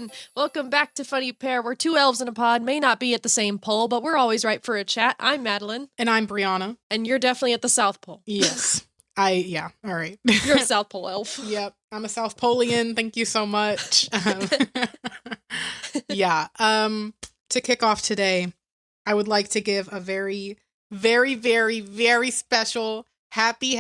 and welcome back to Funny Pair, where two elves in a pod may not be at the same pole, but we're always right for a chat. I'm Madeleine. And I'm Briahna. And you're definitely at the South Pole. Yes. All right. You're a South Pole elf. Yep. I'm a South Polian. Thank you so much. To kick off today, I would like to give a very, very, very, very special happy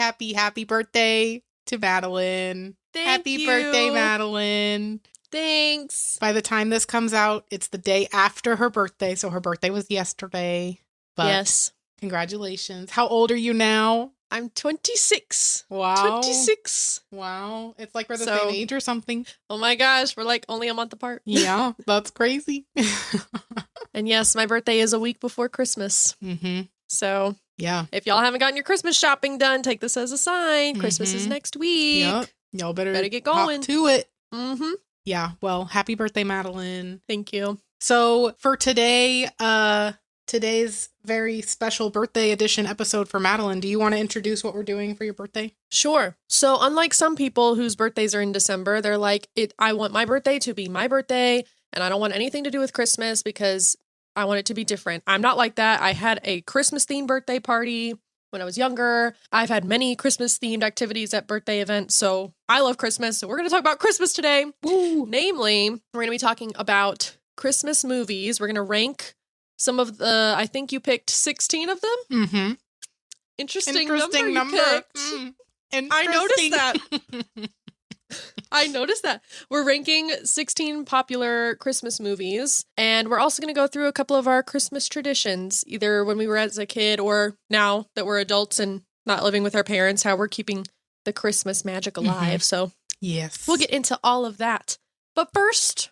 birthday to Madeleine. Happy birthday, Madeleine. Thanks. By the time this comes out, it's the day after her birthday, so her birthday was yesterday. But yes. Congratulations. How old are you now? I'm 26. Wow. 26. Wow. It's like we're the same age or something. Oh my gosh, we're like only a month apart. Yeah, that's crazy. And yes, my birthday is a week before Christmas. Mm-hmm. So yeah, if y'all haven't gotten your Christmas shopping done, take this as a sign. Christmas is next week. Yep. Y'all better get going. Hop to it. Mm-hmm. Yeah. Well, happy birthday, Madeleine. Thank you. So for today, today's very special birthday edition episode for Madeleine, do you want to introduce what we're doing for your birthday? Sure. So unlike some people whose birthdays are in December, they're like, I want my birthday to be my birthday, and I don't want anything to do with Christmas because I want it to be different. I'm not like that. I had a Christmas-themed birthday party when I was younger. I've had many Christmas-themed activities at birthday events, so I love Christmas. So we're going to talk about Christmas today. Woo. Namely, we're going to be talking about Christmas movies. We're going to rank some of the, I think you picked 16 of them? Mm-hmm. Interesting number. I noticed that. I noticed that. We're ranking 16 popular Christmas movies, and we're also going to go through a couple of our Christmas traditions, either when we were as a kid or now that we're adults and not living with our parents, how we're keeping the Christmas magic alive. Mm-hmm. So yes, we'll get into all of that. But first,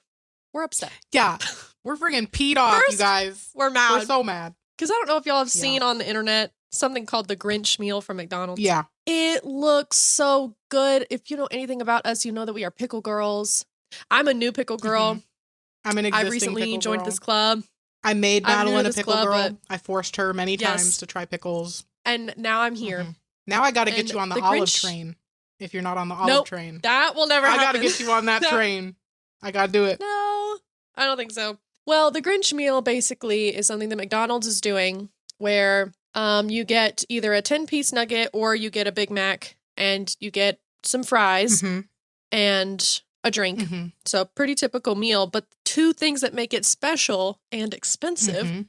we're upset. Yeah, we're friggin' peed off, you guys. We're mad. We're so mad. Because I don't know if y'all have seen on the internet something called the Grinch meal from McDonald's. Yeah. It looks so good. If you know anything about us, you know that we are pickle girls. I'm a new pickle girl. Mm-hmm. I'm an existing I've recently pickle joined girl. this club. I made Madeleine a pickle club, girl. I forced her many times to try pickles. And now I'm here. Mm-hmm. Now I got to get you on the olive train. If you're not on the olive train. That will never happen. I got to get you on that train. I got to do it. No, I don't think so. Well, the Grinch meal basically is something that McDonald's is doing where you get either a 10-piece nugget or you get a Big Mac and you get some fries and a drink. Mm-hmm. So pretty typical meal, but two things that make it special and expensive.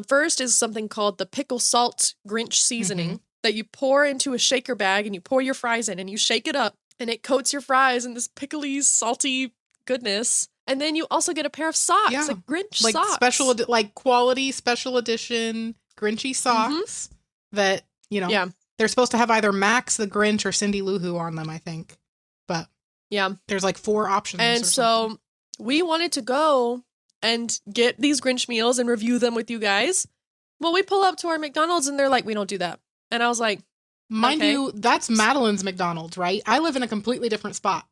First is something called the pickle salt Grinch seasoning that you pour into a shaker bag and you pour your fries in and you shake it up and it coats your fries in this pickly, salty goodness. And then you also get a pair of socks, like Grinch socks. Special, quality special edition Grinchy socks that, they're supposed to have either Max the Grinch or Cindy Lou Who on them, I think. But there's like 4 options. And so we wanted to go and get these Grinch meals and review them with you guys. Well, we pull up to our McDonald's and they're like, we don't do that. And I was like, mind you, that's Madeleine's McDonald's, right? I live in a completely different spot.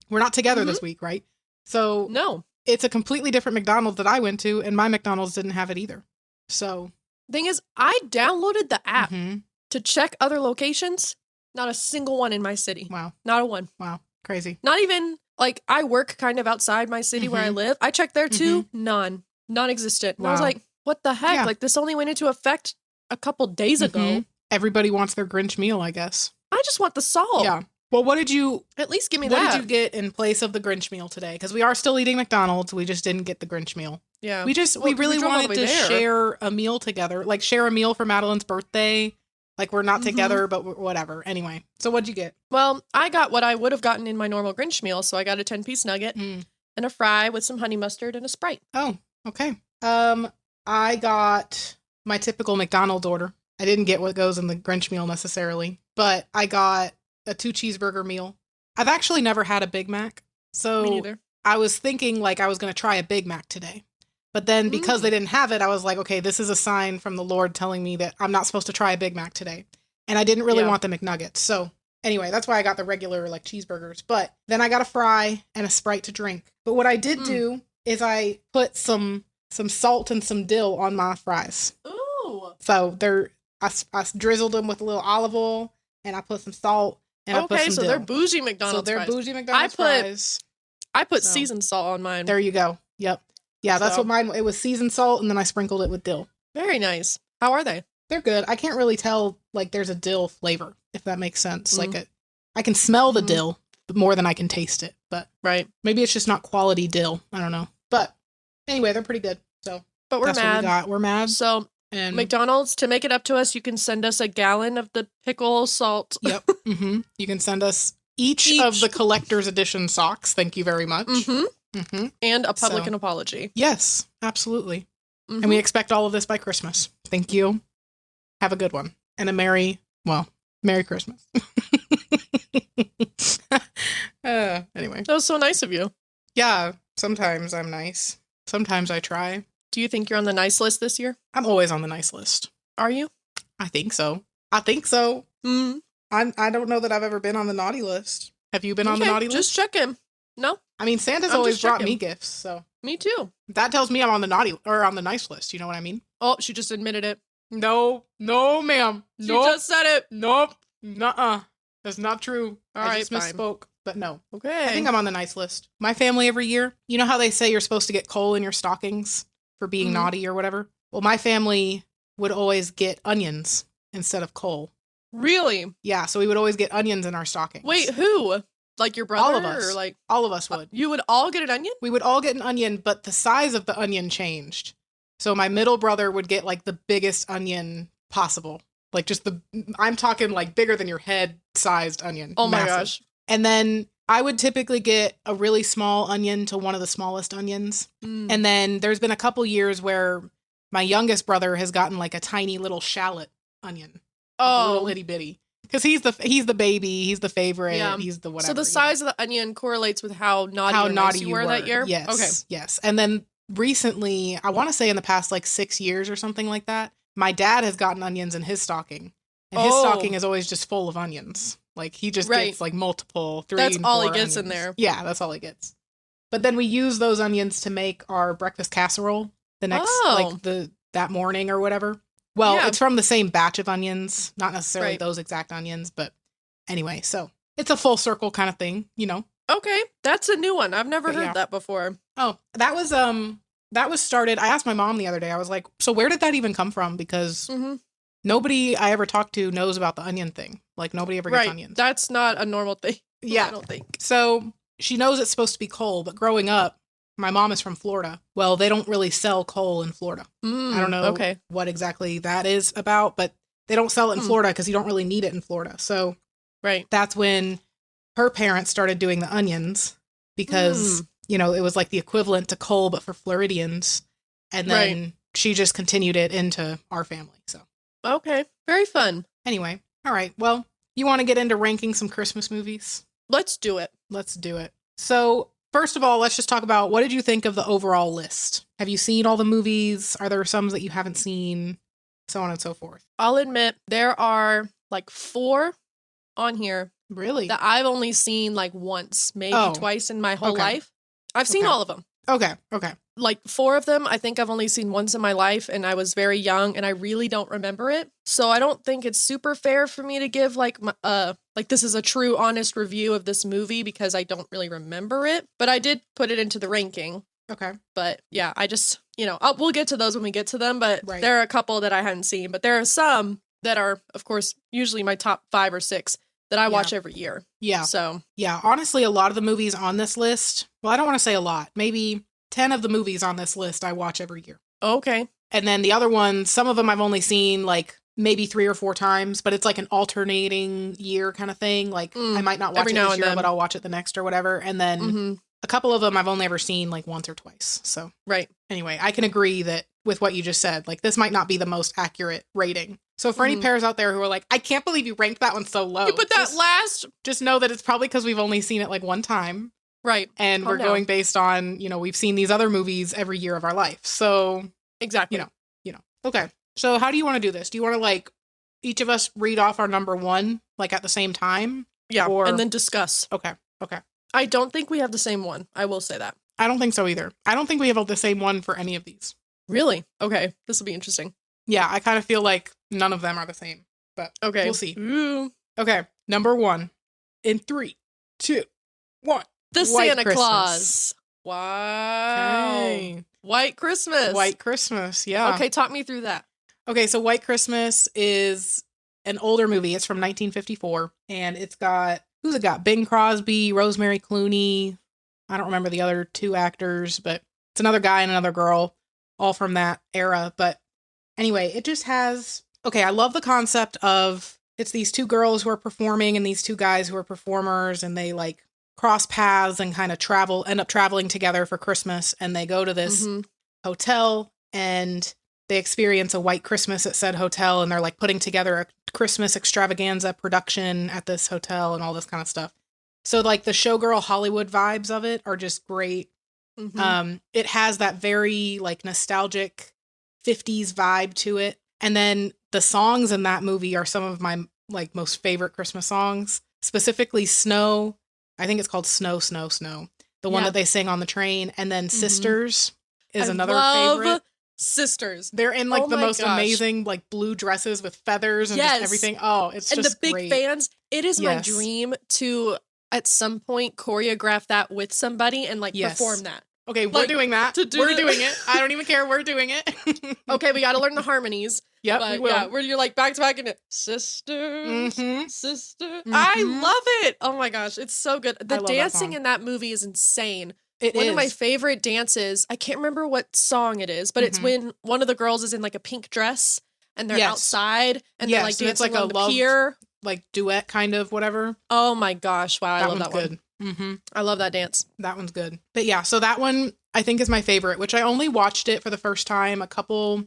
We're not together this week, right? So no, it's a completely different McDonald's that I went to, and my McDonald's didn't have it either. So thing is, I downloaded the app to check other locations. Not a single one in my city. Wow. Not a one. Wow. Crazy. Not even, I work kind of outside my city where I live. I checked there too. None. Non-existent. Wow. And I was like, what the heck? Yeah. This only went into effect a couple days ago. Everybody wants their Grinch meal, I guess. I just want the salt. Yeah. Well, what did you... At least give me that. What did you get in place of the Grinch meal today? Because we are still eating McDonald's. We just didn't get the Grinch meal. Yeah. We really wanted to share a meal together. Share a meal for Madeleine's birthday. We're not together, but whatever. Anyway. So what'd you get? Well, I got what I would have gotten in my normal Grinch meal. So I got a 10-piece nugget and a fry with some honey mustard and a Sprite. Oh, okay. I got my typical McDonald's order. I didn't get what goes in the Grinch meal necessarily, but I got a 2 cheeseburger meal. I've actually never had a Big Mac. So me neither. I was thinking I was going to try a Big Mac today. But then because they didn't have it, I was like, okay, this is a sign from the Lord telling me that I'm not supposed to try a Big Mac today. And I didn't really want the McNuggets. So anyway, that's why I got the regular cheeseburgers. But then I got a fry and a Sprite to drink. But what I did do is I put some salt and some dill on my fries. Ooh. So I drizzled them with a little olive oil and I put some salt and I put some dill. They're bougie McDonald's fries. Bougie McDonald's fries. I put So, seasoned salt on mine. There you go. Yep. Yeah, that's what mine, it was seasoned salt, and then I sprinkled it with dill. Very nice. How are they? They're good. I can't really tell, like, there's a dill flavor, if that makes sense. Like, I can smell the dill more than I can taste it, but maybe it's just not quality dill. I don't know. But anyway, they're pretty good. So, but we're that's mad. What we got. We're mad. So, and McDonald's, to make it up to us, you can send us a gallon of the pickle salt. Yep. You can send us each of the collector's edition socks. Thank you very much. And a public apology. Yes, absolutely. And we expect all of this by Christmas. Thank you. Have a good one. And a Merry Christmas. Anyway. That was so nice of you. Yeah, sometimes I'm nice. Sometimes I try. Do you think you're on the nice list this year? I'm always on the nice list. Are you? I think so. I don't know that I've ever been on the naughty list. Have you been on the naughty list? Just checking. No. I mean, Santa's always brought me gifts, so. Me too. That tells me I'm on the naughty or on the nice list. You know what I mean? Oh, she just admitted it. No, ma'am. She just said it. Nope. Nuh-uh. That's not true. I just fine. misspoke. But no. Okay. I think I'm on the nice list. My family every year, you know how they say you're supposed to get coal in your stockings for being naughty or whatever? Well, my family would always get onions instead of coal. Really? Yeah, so we would always get onions in our stockings. Wait, who? Like your brother? All of us. Or like all of us would. You would all get an onion? We would all get an onion, but the size of the onion changed. So my middle brother would get like the biggest onion possible. Like just I'm talking like bigger than your head sized onion. Oh my gosh. And then I would typically get a really small onion to one of the smallest onions. And then there's been a couple years where my youngest brother has gotten like a tiny little shallot onion. Like a little itty bitty. Because he's the baby, he's the favorite, he's the whatever. So the size of the onion correlates with how naughty you were that year? Yes. Okay. Yes. And then recently, I want to say in the past like 6 years or something like that, my dad has gotten onions in his stocking. And his stocking is always just full of onions. Like he just gets like multiple, 3 That's and all 4 he gets onions. in there. Yeah, that's all he gets. But then we use those onions to make our breakfast casserole the next, that morning or whatever. Well, it's from the same batch of onions, not necessarily those exact onions, but anyway, so it's a full circle kind of thing, you know? Okay, that's a new one. I've never heard that before. Oh, that was started. I asked my mom the other day. I was like, so where did that even come from? Because nobody I ever talked to knows about the onion thing. Like nobody ever gets onions. That's not a normal thing. Yeah. I don't think. So she knows it's supposed to be coal, but growing up, my mom is from Florida. Well, they don't really sell coal in Florida. I don't know what exactly that is about, but they don't sell it in Florida because you don't really need it in Florida. So that's when her parents started doing the onions because, you know, it was like the equivalent to coal, but for Floridians. And then she just continued it into our family. So. Okay. Very fun. Anyway. All right. Well, you want to get into ranking some Christmas movies? Let's do it. Let's do it. So first of all, let's just talk about what did you think of the overall list? Have you seen all the movies? Are there some that you haven't seen? So on and so forth. I'll admit there are like 4 on here. Really? That I've only seen like once, maybe twice in my whole life. I've seen all of them. Okay. Like 4 of them, I think I've only seen once in my life, and I was very young, and I really don't remember it. So I don't think it's super fair for me to give like this is a true, honest review of this movie because I don't really remember it. But I did put it into the ranking. Okay. But yeah, I just, you know, we'll get to those when we get to them. But there are a couple that I hadn't seen, but there are some that are, of course, usually my top 5 or 6 that I watch every year. Yeah. So yeah, honestly, a lot of the movies on this list. Well, I don't want to say a lot. Maybe 10 of the movies on this list I watch every year. Okay. And then the other ones, some of them I've only seen like maybe 3 or 4 times, but it's like an alternating year kind of thing. Like I might not watch it this year, but I'll watch it the next or whatever. And then a couple of them I've only ever seen like once or twice. So anyway, I can agree that with what you just said, like this might not be the most accurate rating. So for any pairs out there who are like, I can't believe you ranked that one so low. You put that last. Just know that it's probably because we've only seen it like one time. Right. And we're going based on, you know, we've seen these other movies every year of our life. So exactly. You know. Okay. So how do you want to do this? Do you want to like each of us read off our number 1 like at the same time? Yeah. And then discuss. Okay. I don't think we have the same one. I will say that. I don't think so either. I don't think we have the same one for any of these. Really? Okay. This will be interesting. Yeah. I kind of feel like none of them are the same, but we'll see. Ooh. Okay. Number 1 in 3, 2, 1. The White Santa Christmas. Claus. Wow. Okay. White Christmas. White Christmas, yeah. Okay, talk me through that. Okay, so White Christmas is an older movie. It's from 1954, and it's got, who's it got? Bing Crosby, Rosemary Clooney. I don't remember the other two actors, but it's another guy and another girl, all from that era. But anyway, it just has, okay, I love the concept of, it's these two girls who are performing and these two guys who are performers, and they like cross paths and kind of end up traveling together for Christmas, and they go to this hotel and they experience a white Christmas at said hotel, and they're like putting together a Christmas extravaganza production at this hotel and all this kind of stuff. So like the showgirl Hollywood vibes of it are just great. It has that very like nostalgic 50s vibe to it. And then the songs in that movie are some of my like most favorite Christmas songs, specifically Snow. I think it's called Snow, Snow, Snow. The one that they sing on the train. And then Sisters is another favorite. Sisters. They're in like the most amazing like blue dresses with feathers and just everything. Oh, it's and just the big great. fans. It is my dream to at some point choreograph that with somebody and like perform that. Okay, we're doing that. We're doing it. I don't even care. We're doing it. Okay, we got to learn the harmonies. Yep, but we will. Yeah, where you're like back to back and sisters, sister. I love it. Oh my gosh, it's so good. The dancing in that movie is insane. One of my favorite dances, I can't remember what song it is, but it's when one of the girls is in like a pink dress and they're outside and they're like dancing like on the pier. Like duet kind of whatever. Oh my gosh, wow, I love that one. Good. I love that dance. That one's good. But yeah, so that one I think is my favorite, which I only watched it for the first time a couple,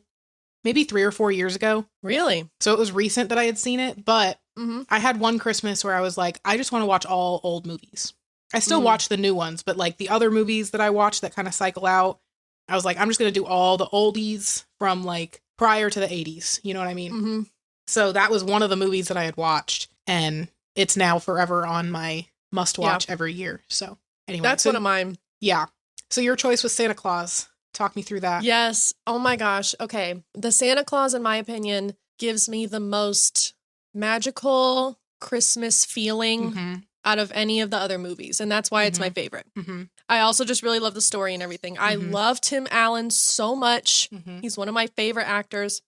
maybe 3 or 4 years ago. Really? So it was recent that I had seen it, but I had one Christmas where I was like, I just want to watch all old movies. I still watch the new ones, but like the other movies that I watch that kind of cycle out, I was like, I'm just going to do all the oldies from like prior to the 80s. You know what I mean? So that was one of the movies that I had watched, and it's now forever on my must watch every year. So anyway, that's one of mine. Yeah. So your choice was Santa Claus. Talk me through that. Yes. Oh my gosh. Okay. The Santa Claus, in my opinion, gives me the most magical Christmas feeling out of any of the other movies. And that's why it's my favorite. I also just really love the story and everything. I love Tim Allen so much. He's one of my favorite actors.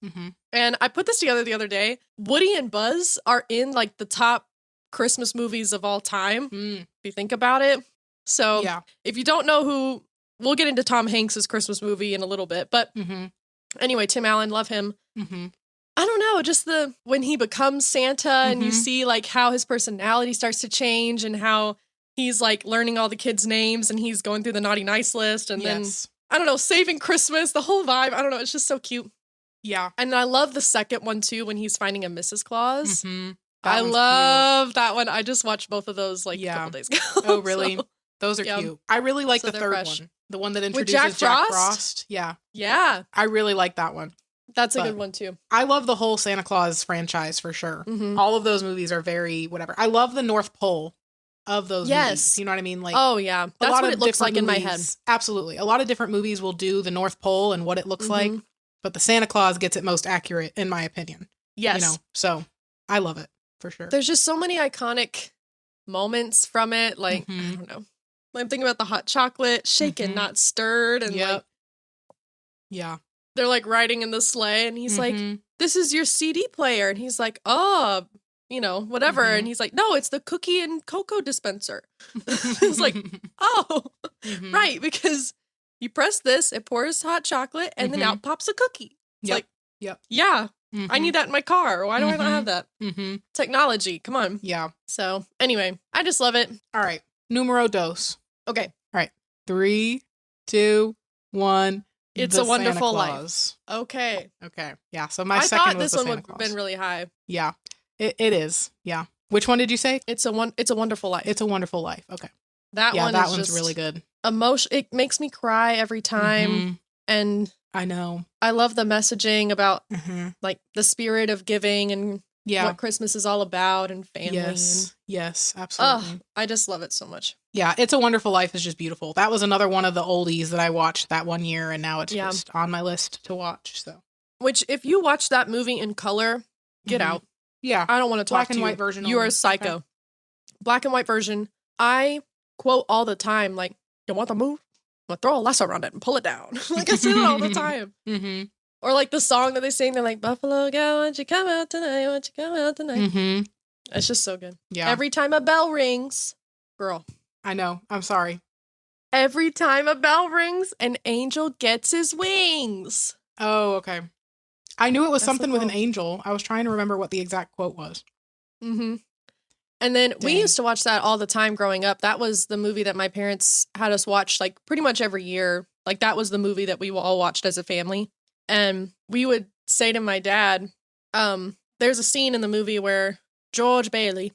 And I put this together the other day. Woody and Buzz are in like the top Christmas movies of all time, if you think about it. So if you don't know who, we'll get into Tom Hanks's Christmas movie in a little bit. But anyway, Tim Allen, love him. I don't know, just when he becomes Santa and you see like how his personality starts to change and how he's like learning all the kids' names and he's going through the naughty nice list and then, I don't know, saving Christmas, the whole vibe. I don't know, it's just so cute. Yeah. And I love the second one too when he's finding a Mrs. Claus. I love that one. I just watched both of those like a couple days ago. Oh, really? So, those are cute. I really like the third one. The one that introduces Jack Frost. Yeah. Yeah. I really like that one. That's a good one too. I love the whole Santa Claus franchise for sure. All of those movies are very whatever. I love the North Pole of those movies. You know what I mean? Like, oh yeah, that's what it looks like in my head. Absolutely. A lot of different movies will do the North Pole and what it looks like, but the Santa Claus gets it most accurate in my opinion. Yes. You know, so I love it for sure. There's just so many iconic moments from it. Like, I don't know. I'm thinking about the hot chocolate, shaken, not stirred. And like, they're like riding in the sleigh and he's like, this is your CD player. And he's like, oh, you know, whatever. And he's like, no, it's the cookie and cocoa dispenser. It's like, oh, right. Because you press this, it pours hot chocolate and then out pops a cookie. It's like, yeah, I need that in my car. Why do I not have that? Technology. Come on. Yeah. So anyway, I just love it. All right. Numero dos. Okay. All right. 3, 2, 1. It's a Wonderful Life. Okay. Okay. Yeah. So my second was I thought this one would have been really high. Yeah. It is. Yeah. Which one did you say? It's a Wonderful Life. It's a Wonderful Life. Okay. That one's really good. It makes me cry every time. And I know. I love the messaging about like the spirit of giving and what Christmas is all about and family. Yes, absolutely. I just love it so much. Yeah, It's a Wonderful Life is just beautiful. That was another one of the oldies that I watched that one year, and now it's just on my list to watch. So, which if you watch that movie in color, get out. Yeah, I don't want to talk to you. Black and white version. You are a psycho. Okay. Black and white version. I quote all the time, like, you want the move? I'm gonna throw a lasso around it and pull it down. Like, I say that all the time. Mm-hmm. Or like the song that they sing, they're like, Buffalo girl, won't you come out tonight? Won't you come out tonight? Mm-hmm. It's just so good. Yeah. Every time a bell rings, girl. I know. I'm sorry. Every time a bell rings, an angel gets his wings. Oh, okay. I knew it was That's something the with an quote. angel. I was trying to remember what the exact quote was. Mm-hmm. And then we Dang. used to watch that all the time growing up. That was the movie that my parents had us watch like pretty much every year. Like that was the movie that we all watched as a family. And we would say to my dad, there's a scene in the movie where George Bailey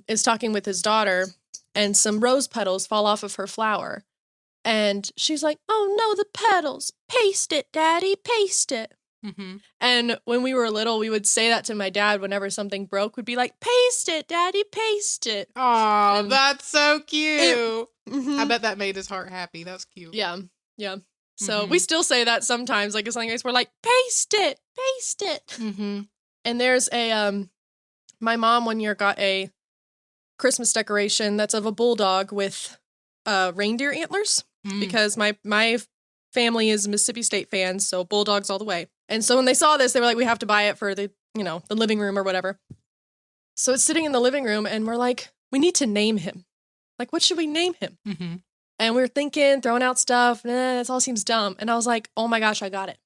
is talking with his daughter and some rose petals fall off of her flower. And she's like, oh no, the petals. Paste it, Daddy, paste it. Mm-hmm. And when we were little, we would say that to my dad whenever something broke. We'd be like, paste it, Daddy, paste it. Oh, that's so cute. Mm-hmm. I bet that made his heart happy. That's cute. Yeah. So we still say that sometimes. Like, it's something we're like, paste it, paste it. Mm-hmm. And there's a, my mom one year got a Christmas decoration that's of a bulldog with reindeer antlers because my family is Mississippi State fans, so Bulldogs all the way. And so when they saw this, they were like, we have to buy it for the living room or whatever. So it's sitting in the living room and we're like, we need to name him. Like, what should we name him? Mm-hmm. And we were thinking, throwing out stuff. This all seems dumb. And I was like, oh my gosh, I got it.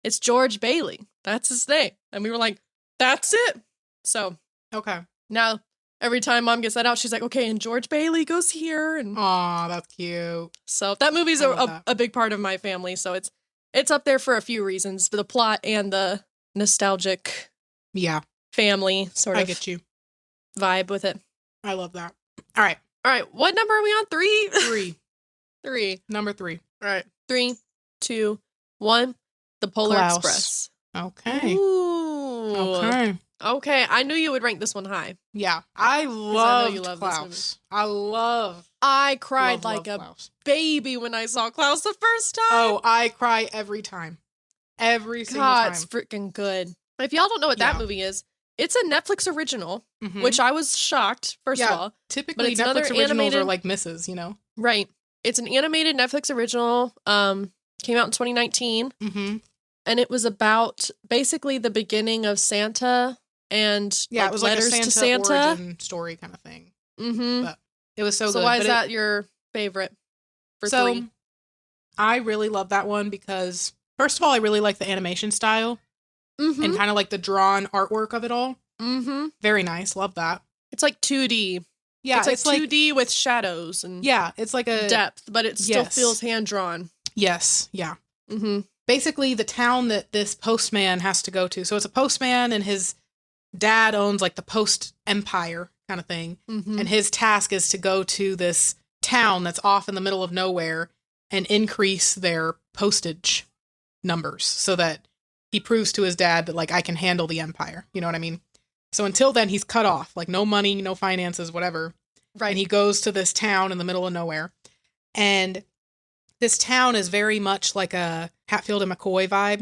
It's George Bailey. That's his name. And we were like, that's it. So Okay. now every time Mom gets that out, she's like, okay, and George Bailey goes here. And Aw, that's cute. so that movie's I love that. a big part of my family. So it's up there for a few reasons, for the plot and the nostalgic family sort of I get you. vibe with it. I love that. All right. What number are we on? 3? 3. 3. Number 3. All right. 3, 2, 1. The Polar Klaus. Express. Okay. Ooh. Okay. I knew you would rank this one high. Yeah. I know love you love Klaus. I cried love like a Klaus. baby when I saw Klaus the first time. Oh, I cry every time. Every single time. It's freaking good. If y'all don't know what that movie is, it's a Netflix original, Mhm. which I was shocked, first of all. Typically, it's another Netflix originals animated- are like misses, you know? Right. It's an animated Netflix original. Came out in 2019. Mm-hmm. And it was about basically the beginning of Santa and Yeah, it was like a letters Santa, to Santa. origin story kind of thing. Mm-hmm. But it was so good. So why But is that your favorite for so 3? I really love that one because, first of all, I really like the animation style Mm-hmm. and kind of like the drawn artwork of it all. Mm-hmm. Very nice. Love that. It's like 2D. Yeah, it's like 2D with shadows and it's like a depth, but it still Yes. feels hand drawn. Yes, yeah. Mm-hmm. Basically, the town that this postman has to go to. So it's a postman, and his dad owns like the post empire kind of thing. Mm-hmm. And his task is to go to this town that's off in the middle of nowhere and increase their postage numbers so that he proves to his dad that, like, I can handle the empire. You know what I mean? So until then, he's cut off. Like, no money, no finances, whatever. Right. And he goes to this town in the middle of nowhere. And this town is very much like a Hatfield and McCoy vibe.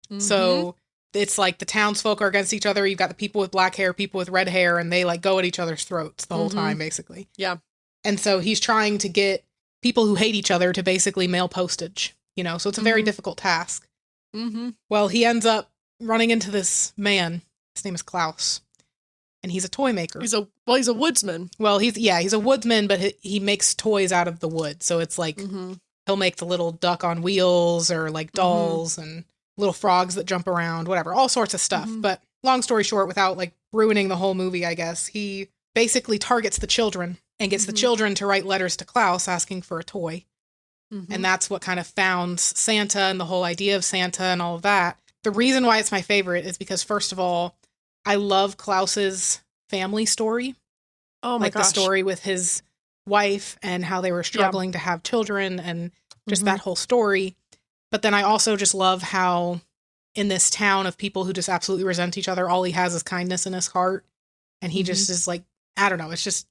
Mm-hmm. So it's like the townsfolk are against each other. You've got the people with black hair, people with red hair, and they like go at each other's throats the whole Mhm. time, basically. Yeah. And so he's trying to get people who hate each other to basically mail postage, you know? So it's a very Mhm. difficult task. Mm-hmm. Well, he ends up running into this man. His name is Klaus. And he's a toy maker. He's a woodsman. Well, he's a woodsman, but he makes toys out of the wood. So it's like Mm-hmm. he'll make the little duck on wheels or like dolls and little frogs that jump around, whatever, all sorts of stuff. Mhm. But long story short, without like ruining the whole movie, I guess, he basically targets the children and gets the Mhm. children to write letters to Klaus asking for a toy. Mm-hmm. And that's what kind of founds Santa and the whole idea of Santa and all of that. The reason why it's my favorite is because, first of all, I love Klaus's family story. oh my Like gosh. the story with his wife and how they were struggling to have children and just Mhm. that whole story. But then I also just love how in this town of people who just absolutely resent each other, all he has is kindness in his heart. And he just is like, I don't know, it's just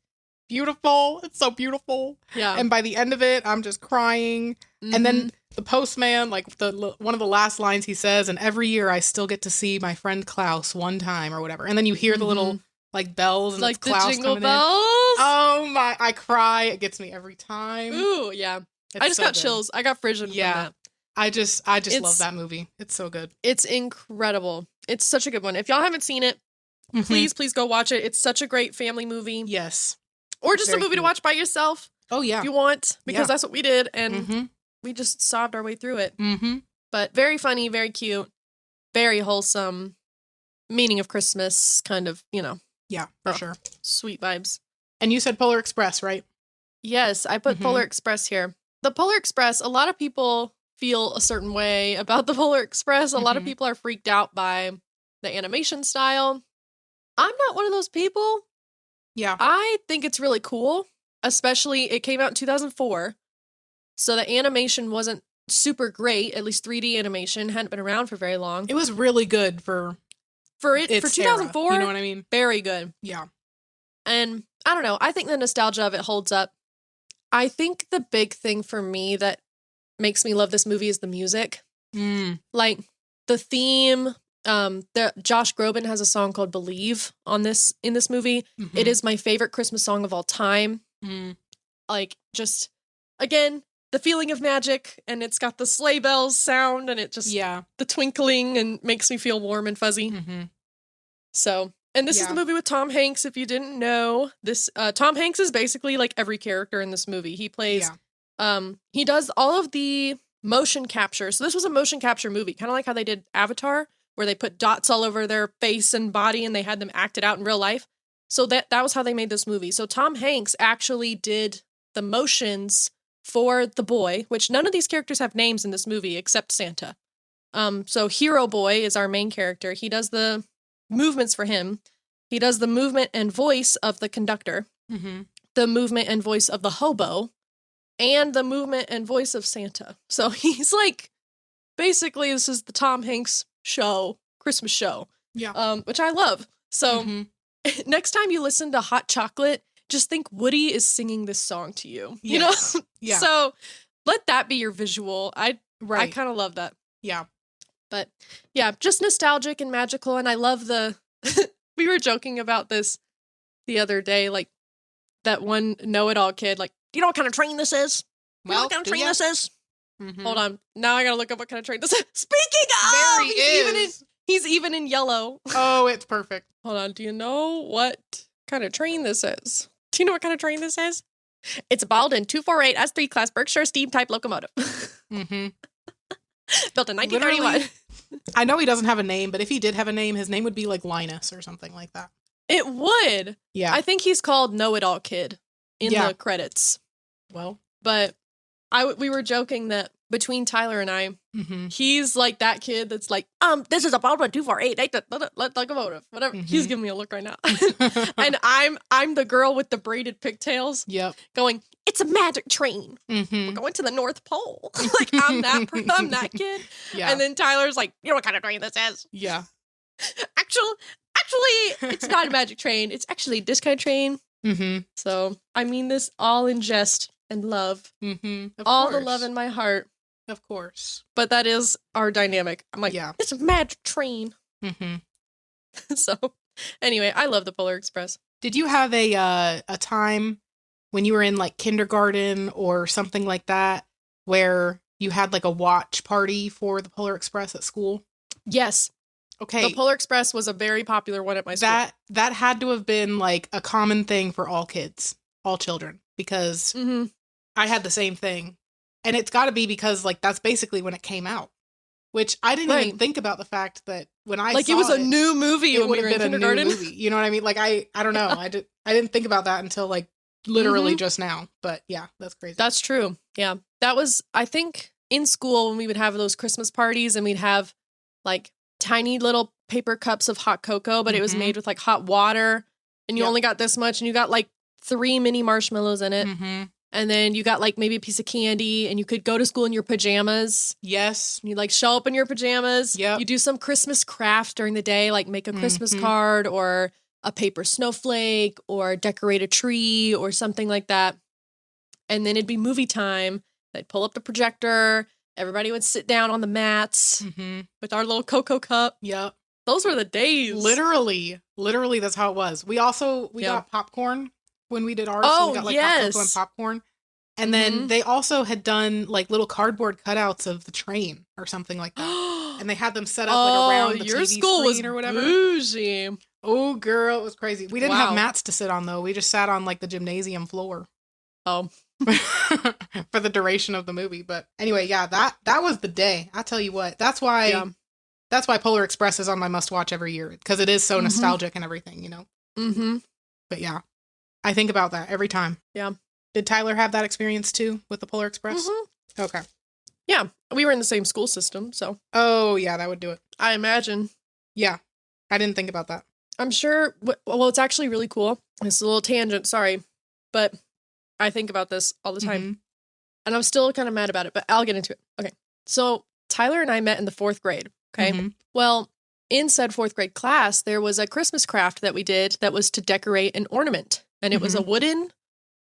beautiful. It's so beautiful. Yeah. And by the end of it, I'm just crying. And then the postman, like one of the last lines he says, and every year I still get to see my friend Klaus one time or whatever. And then you hear the little like bells and like it's Klaus the jingle coming bells. Oh my, I cry. It gets me every time. Ooh, yeah. It's I just so got good. chills. I got frigid from that. I just love that movie. It's so good. It's incredible. It's such a good one. If y'all haven't seen it, please go watch it. It's such a great family movie. Yes. Or just a movie to watch by yourself. Oh, yeah. If you want, because that's what we did. And we just sobbed our way through it. But very funny, very cute, very wholesome, meaning of Christmas, kind of, Yeah, for sure. Sweet vibes. And you said Polar Express, right? Yes, I put Polar Express here. The Polar Express, a lot of people feel a certain way about the Polar Express. A lot of people are freaked out by the animation style. I'm not one of those people. Yeah. I think it's really cool, especially it came out in 2004. So the animation wasn't super great, at least 3D animation hadn't been around for very long. It was really good for 2004. You know what I mean? Very good. Yeah. And I don't know, I think the nostalgia of it holds up. I think the big thing for me that makes me love this movie is the music. Like the theme, Josh Groban has a song called Believe in this movie. It is my favorite Christmas song of all time. Like, just, again, the feeling of magic, and it's got the sleigh bells sound, and it just, the twinkling, and makes me feel warm and fuzzy. So, and this is the movie with Tom Hanks, if you didn't know. This, Tom Hanks is basically like every character in this movie. He plays, he does all of the motion capture. So this was a motion capture movie, kind of like how they did Avatar, where they put dots all over their face and body, and they had them act it out in real life. So that was how they made this movie. So Tom Hanks actually did the motions for the boy, which none of these characters have names in this movie except Santa. So Hero Boy is our main character. He does the movements for him. He does the movement and voice of the conductor, the movement and voice of the hobo, and the movement and voice of Santa. So he's like, basically, this is the Tom Hanks show, Christmas show, which I love. So next time you listen to Hot Chocolate, just think Woody is singing this song to you. You know? Yeah. So let that be your visual. I kind of love that. Yeah. But yeah, just nostalgic and magical. And I love we were joking about this the other day, like that one know-it-all kid, like, do you know what kind of train this is? You know what kind of train this is? Hold on. Now I gotta look up what kind of train this is. Speaking of! He's even in yellow. Oh, it's perfect. Hold on. Do you know what kind of train this is? Do you know what kind of train this is? It's a Baldwin 248 S3 class Berkshire steam type locomotive. Built in 1931. Literally, I know he doesn't have a name, but if he did have a name, his name would be like Linus or something like that. It would. Yeah. I think he's called Know-It-All Kid in the credits. Well. But we were joking that between Tyler and I, he's like that kid that's like, this is a Baldwin 248 locomotive, whatever. He's giving me a look right now. And I'm the girl with the braided pigtails. Yep. Going, it's a magic train. We're going to the North Pole. Like, I'm that kid. Yeah. And then Tyler's like, you know what kind of train this is? Yeah. Actually, it's not a magic train. It's actually this kind of train. So I mean this all in jest and love. All the love in my heart. Of course. But that is our dynamic. I'm like, it's a magic train. So anyway, I love the Polar Express. Did you have a time when you were in like kindergarten or something like that where you had like a watch party for the Polar Express at school? Yes. Okay. The Polar Express was a very popular one at my school. That had to have been like a common thing for all kids, all children, because I had the same thing. And it's got to be because like that's basically when it came out, which I didn't even think about the fact that when I like saw it was a new movie when we were in kindergarten. A new movie. You know what I mean? Like I don't know. I didn't think about that until like literally just now. But yeah, that's crazy. That's true. Yeah. That was, I think, in school when we would have those Christmas parties and we'd have like tiny little paper cups of hot cocoa, but it was made with like hot water and you only got this much and you got like 3 mini marshmallows in it. And then you got like maybe a piece of candy and you could go to school in your pajamas. Yes. You like show up in your pajamas. Yep. You do some Christmas craft during the day, like make a Christmas card or a paper snowflake or decorate a tree or something like that. And then it'd be movie time. They'd pull up the projector. Everybody would sit down on the mats with our little cocoa cup. Yep. Those were the days. Literally, that's how it was. We got popcorn when we did ours. So we got like hot cocoa and yes. popcorn. And then Mhm. they also had done like little cardboard cutouts of the train or something like that. And they had them set up like Oh, around the your TV school was screen or whatever. bougie. Oh, girl, it was crazy. We didn't have Wow. mats to sit on though. We just sat on like the gymnasium floor Oh. for the duration of the movie. But anyway, yeah, that was the day. I tell you what. That's why Polar Express is on my must watch every year because it is so Mhm. nostalgic and everything, you know. Mhm. But yeah, I think about that every time. Yeah. Did Tyler have that experience too with the Polar Express? Mhm. Okay. Yeah, we were in the same school system, so Oh, yeah, that would do it. I imagine. Yeah. I didn't think about that. I'm sure. Well, it's actually really cool. It's a little tangent, sorry, but I think about this all the time, Mhm. and I'm still kind of mad about it. But I'll get into it. Okay, so Tyler and I met in the 4th grade. Okay, Mhm. well, in said 4th grade class, there was a Christmas craft that we did that was to decorate an ornament, and it was a wooden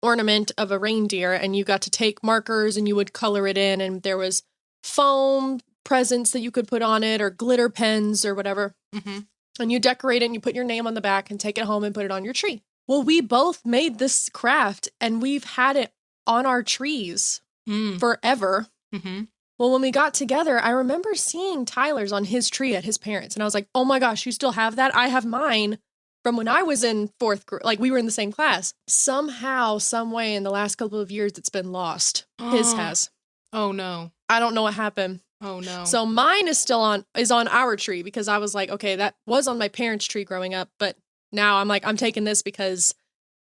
ornament of a reindeer, and you got to take markers and you would color it in, and there was foam presents that you could put on it or glitter pens or whatever. Mhm. And you decorate it and you put your name on the back and take it home and put it on your tree. Well, we both made this craft and we've had it on our trees Mm. forever. Mhm. Well, when we got together, I remember seeing Tyler's on his tree at his parents', and I was like, oh my gosh, you still have that? I have mine from when I was in 4th grade. Like, we were in the same class. Somehow, some way, in the last couple of years, it's been lost. His has. Oh no. I don't know what happened. Oh no. So mine is still on our tree because I was like, okay, that was on my parents' tree growing up, but now I'm like, I'm taking this because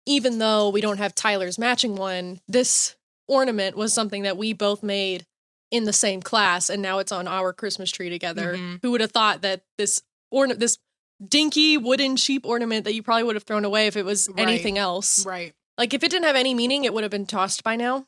even though we don't have Tyler's matching one, this ornament was something that we both made in the same class, and now it's on our Christmas tree together. Mhm. Who would have thought that this dinky wooden sheep ornament that you probably would have thrown away if it was Right. anything else? Right. Like, if it didn't have any meaning, it would have been tossed by now.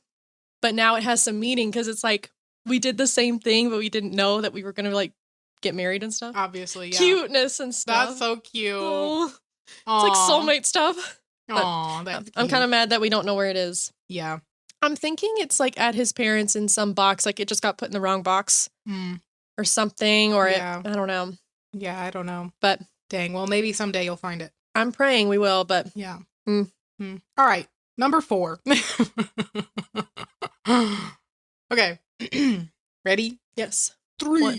But now it has some meaning because it's like we did the same thing, but we didn't know that we were going to like get married and stuff. Obviously, yeah. Cuteness and stuff. That's so cute. Oh, it's Aw. like soulmate stuff. But Aw, that's I'm cute. kind of mad that we don't know where it is. Yeah. I'm thinking it's like at his parents' in some box, like it just got put in the wrong box Mm. or something, or Yeah. I don't know. Yeah, I don't know. But Dang. Well, maybe someday you'll find it. I'm praying we will, but Yeah. Mm. All right. Number 4. Okay. Ready? yes. 3, What?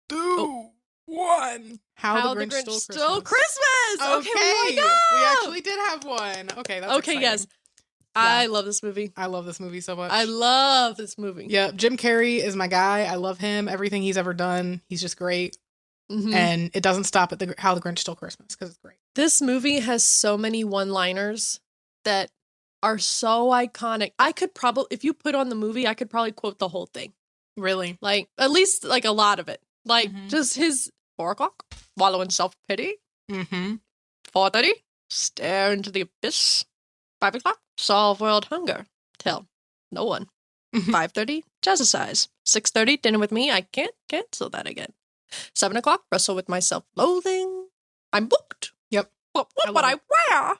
2, 1. How the Grinch Stole Christmas. Okay, Okay. we We actually did have one. Okay, that's Okay, exciting. yes. Yeah. I love this movie. I love this movie so much. I love this movie. Yeah, Jim Carrey is my guy. I love him. Everything he's ever done, he's just great. Mhm. And it doesn't stop at How the Grinch Stole Christmas because it's great. This movie has so many one-liners that are so iconic. I could probably, if you put on the movie, I could probably quote the whole thing. Really? Like, at least like a lot of it. Like, Mhm. just his 4 o'clock, wallow in self-pity. Mm-hmm. 4:30, stare into the abyss. 5 o'clock, solve world hunger. Tell no one. 5:30, jazzercise. 6:30, dinner with me. I can't cancel that again. 7 o'clock, wrestle with my self-loathing. I'm booked. Yep. What I would love I wear?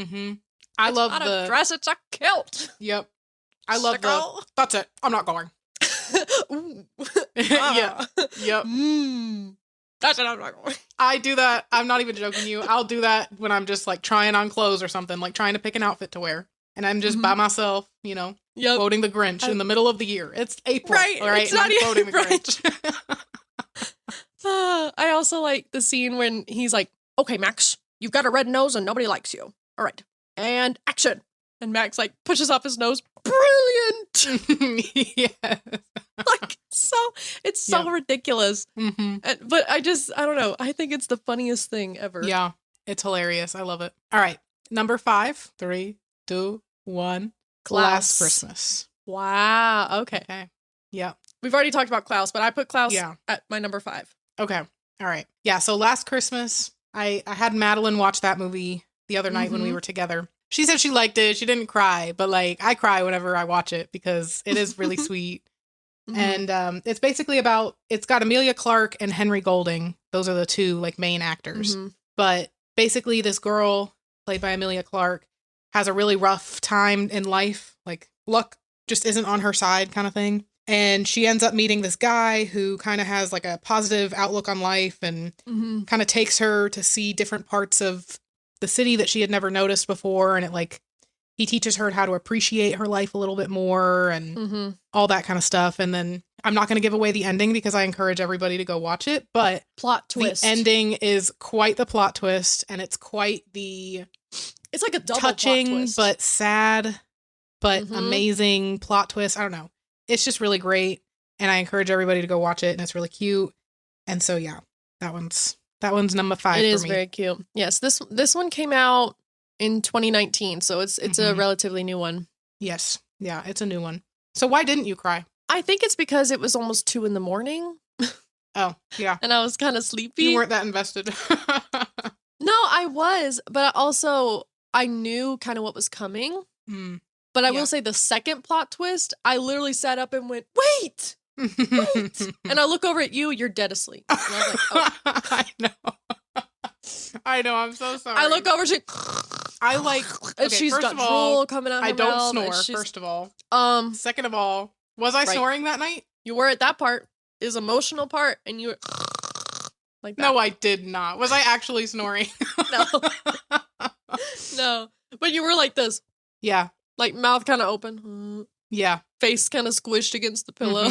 Mm-hmm. I It's love not the a dress, it's a kilt. Yep. I love the Sicko. that's it. I'm not going. Ooh. Yeah. Yep. That's it, I'm not going. I do that. I'm not even joking you. I'll do that when I'm just like trying on clothes or something, like trying to pick an outfit to wear. And I'm just by myself, you know, Yep. quoting the Grinch in the middle of the year. It's April. Right, All right. it's And not I'm even- quoting the right. Grinch. I also like the scene when he's like, okay, Max, you've got a red nose and nobody likes you. All right. And action. And Max like pushes off his nose. Brilliant. Yes. Like, it's so Yeah. ridiculous. Mm-hmm. But I don't know. I think it's the funniest thing ever. Yeah. It's hilarious. I love it. All right. Number 5. 3, 2, 1. Klaus. Last Christmas. Wow. Okay. Okay. Yeah. We've already talked about Klaus, but I put Klaus Yeah. at my number 5. Okay. All right. Yeah. So Last Christmas, I had Madeleine watch that movie the other night when we Mhm. were together. She said she liked it. She didn't cry, but like I cry whenever I watch it because it is really sweet. Mhm. And it's basically about, it's got Amelia Clarke and Henry Golding. Those are the two like main actors. Mhm. But basically this girl played by Amelia Clarke has a really rough time in life. Like luck just isn't on her side kind of thing. And she ends up meeting this guy who kind of has like a positive outlook on life and Mhm. kind of takes her to see different parts of the city that she had never noticed before. And it like he teaches her how to appreciate her life a little bit more and all that kind of stuff. And then I'm not going to give away the ending because I encourage everybody to go watch it. But plot twist. The ending is quite the plot twist, and it's quite the it's like a double touching plot twist. but sad but amazing plot twist. I don't know. It's just really great, and I encourage everybody to go watch it. And it's really cute. And so yeah, that one's number 5 for me. It is very cute. Yes, this one came out in 2019, so it's a relatively new one. Yes. Yeah, it's a new one. So why didn't you cry? I think it's because it was almost 2 a.m. Oh, yeah. And I was kind of sleepy. You weren't that invested. No, I was, but I knew kind of what was coming. But I will say the second plot twist, I literally sat up and went, wait! Wait! And I look over at you, you're dead asleep. And I was like, oh. I know, I'm so sorry. I look over, and she's got drool coming out her mouth. I don't snore, first of all. Second of all, was I snoring that night? You were at that part. Is emotional part, and you were like that. No, I did not. Was I actually snoring? No. No. But you were like this. Yeah. Like mouth kind of open. Yeah. Face kind of squished against the pillow.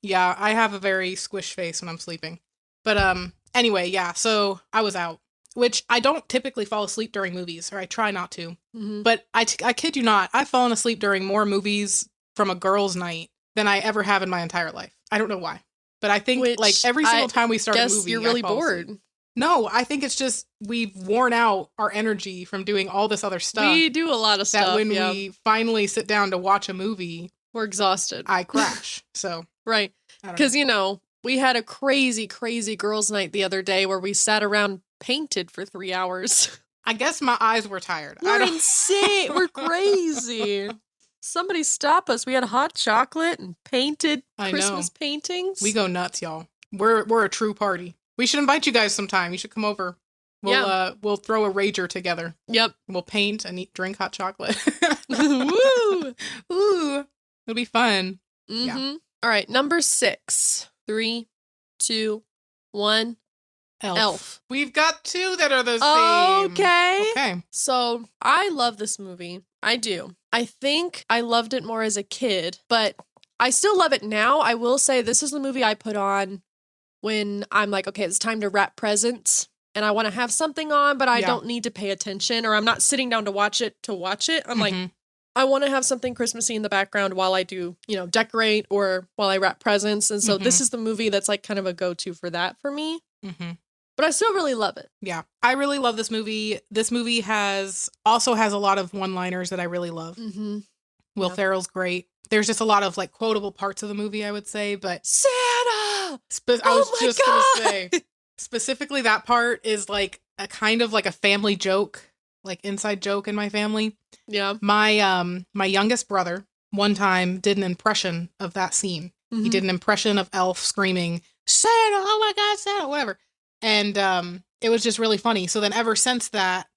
Yeah, I have a very squish face when I'm sleeping. But anyway, yeah, so I was out, which I don't typically fall asleep during movies, or I try not to. But I kid you not, I've fallen asleep during more movies from a girls' night than I ever have in my entire life. I don't know why. But I think like every single time we start a movie, you're really bored. Asleep. No, I think it's just we've worn out our energy from doing all this other stuff. We do a lot of stuff. That when we finally sit down to watch a movie, we're exhausted. I crash. So right. Because, we had a crazy, crazy girls' night the other day where we sat around painted for 3 hours. I guess my eyes were tired. We're insane. We're crazy. Somebody stop us. We had hot chocolate and painted Christmas paintings. We go nuts, y'all. We're a true party. We should invite you guys sometime. You should come over. We'll throw a rager together. Yep. We'll paint and drink hot chocolate. Woo! Ooh. It'll be fun. Yeah. All right, number 6. 3, 2, 1. Elf. We've got 2 that are the same. Okay. So I love this movie. I do. I think I loved it more as a kid, but I still love it now. I will say this is the movie I put on when I'm like, okay, it's time to wrap presents and I want to have something on, but I don't need to pay attention, or I'm not sitting down to watch it. I'm like, I want to have something Christmassy in the background while I do, decorate or while I wrap presents. And so this is the movie that's like kind of a go-to for that for me. But I still really love it. Yeah, I really love this movie. This movie also has a lot of one-liners that I really love. Will Ferrell's great. There's just a lot of like quotable parts of the movie, I would say, but Santa! I was just going to say, specifically that part is like a kind of like a family joke, like inside joke in my family. Yeah. My youngest brother one time did an impression of that scene. He did an impression of Elf screaming, Santa, oh my God, Santa, whatever. And it was just really funny. So then ever since that,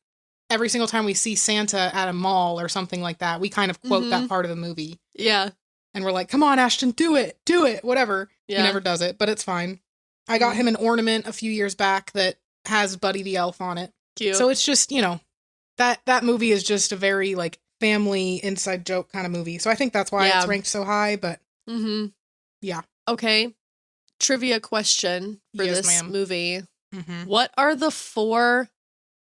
every single time we see Santa at a mall or something like that, we kind of quote that part of the movie. Yeah. And we're like, come on, Ashton, do it, whatever. Yeah. He never does it, but it's fine. I got him an ornament a few years back that has Buddy the Elf on it. Cute. So it's just, that movie is just a very like family inside joke kind of movie. So I think that's why it's ranked so high, but yeah. Okay. Trivia question for this movie. What are the 4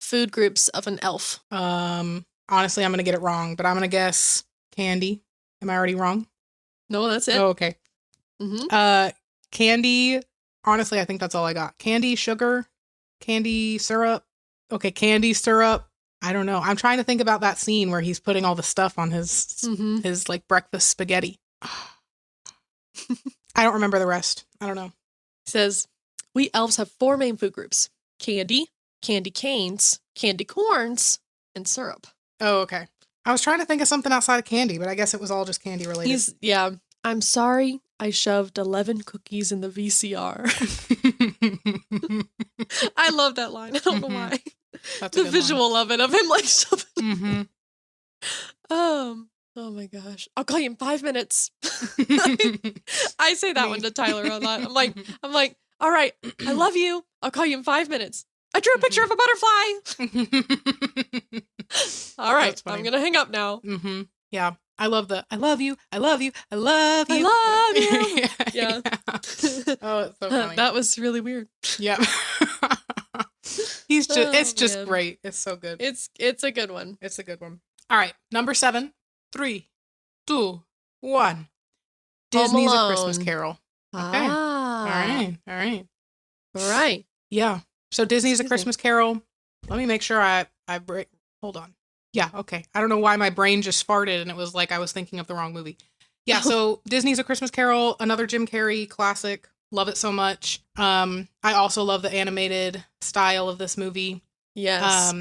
food groups of an elf? Honestly, I'm going to get it wrong, but I'm going to guess candy. Am I already wrong? No, that's it. Oh, okay. Candy. Honestly, I think that's all I got. Candy, sugar, candy, syrup. Okay, candy, syrup. I don't know. I'm trying to think about that scene where he's putting all the stuff on his like breakfast spaghetti. I don't remember the rest. I don't know. He says, we elves have 4 main food groups. Candy, candy canes, candy corns, and syrup. Oh, okay. I was trying to think of something outside of candy, but I guess it was all just candy related. I'm sorry I shoved 11 cookies in the VCR. I love that line. I don't know why. That's the visual of him like shoving. Oh my gosh. I'll call you in 5 minutes. I say that one to Tyler a lot. I'm like, all right, I love you. I'll call you in 5 minutes. I drew a picture of a butterfly. All right, I'm going to hang up now. Mm-hmm. Yeah. I love I love you. I love you. I love you. I love you. Yeah. Oh, it's so funny. That was really weird. Yeah. It's just great. It's so good. It's a good one. It's a good one. All right. Number 7. 3, 2, 1. Disney's A Christmas Carol. Okay. All right. Yeah. So Disney's A Christmas Carol. Let me make sure I break. Hold on. Yeah, okay. I don't know why my brain just farted and it was like I was thinking of the wrong movie. Yeah, so Disney's A Christmas Carol, another Jim Carrey classic. Love it so much. I also love the animated style of this movie. Yes.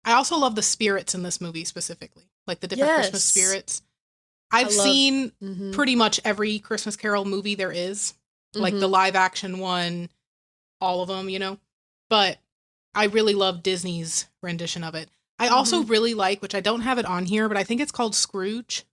I also love the spirits in this movie specifically, like the different Christmas spirits. I've seen pretty much every Christmas Carol movie there is, like the live action one, all of them, you know. But I really love Disney's rendition of it. I also really like, which I don't have it on here, but I think it's called Scrooge.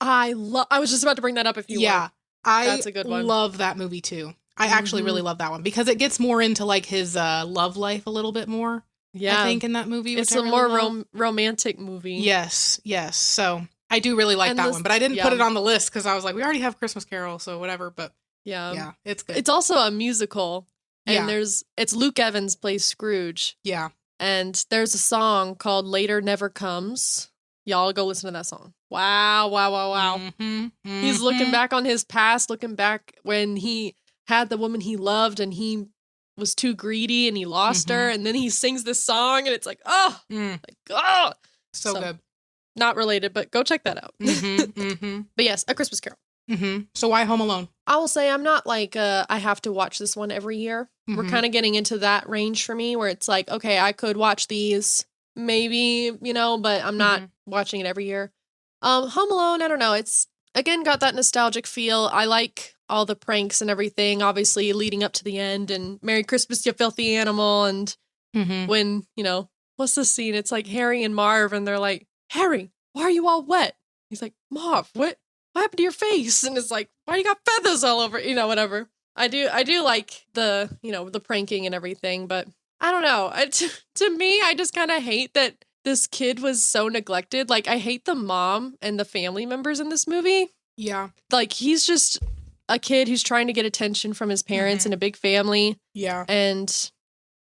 I was just about to bring that up if you want. That's a good one. I love that movie too. I actually really love that one because it gets more into like his love life a little bit more. Yeah. I think in that movie. It's a more romantic movie. Yes. So I do really like that one, but I didn't put it on the list because I was like, we already have Christmas Carol, so whatever. But yeah, it's good. It's also a musical. And it's Luke Evans plays Scrooge. Yeah. And there's a song called Later Never Comes. Y'all go listen to that song. Wow. He's looking back on his past, looking back when he had the woman he loved and he was too greedy and he lost her. And then he sings this song and it's like, so good. Not related, but go check that out. But yes, A Christmas Carol. So why Home Alone? I will say I'm not like, I have to watch this one every year. We're kind of getting into that range for me where it's like, okay, I could watch these maybe, you know, but I'm not watching it every year. Home Alone, I don't know. It's, again, got that nostalgic feel. I like all the pranks and everything, obviously, leading up to the end. And Merry Christmas, you filthy animal. And when, you know, what's the scene? It's like Harry and Marv, and they're like, Harry, why are you all wet? He's like, Marv, what happened to your face? And it's like, why you got feathers all over? You know, whatever. I do like the, you know, the pranking and everything, but I don't know. To me, I just kind of hate that this kid was so neglected. Like, I hate the mom and the family members in this movie. Yeah. Like, he's just a kid who's trying to get attention from his parents in a big family. Yeah. And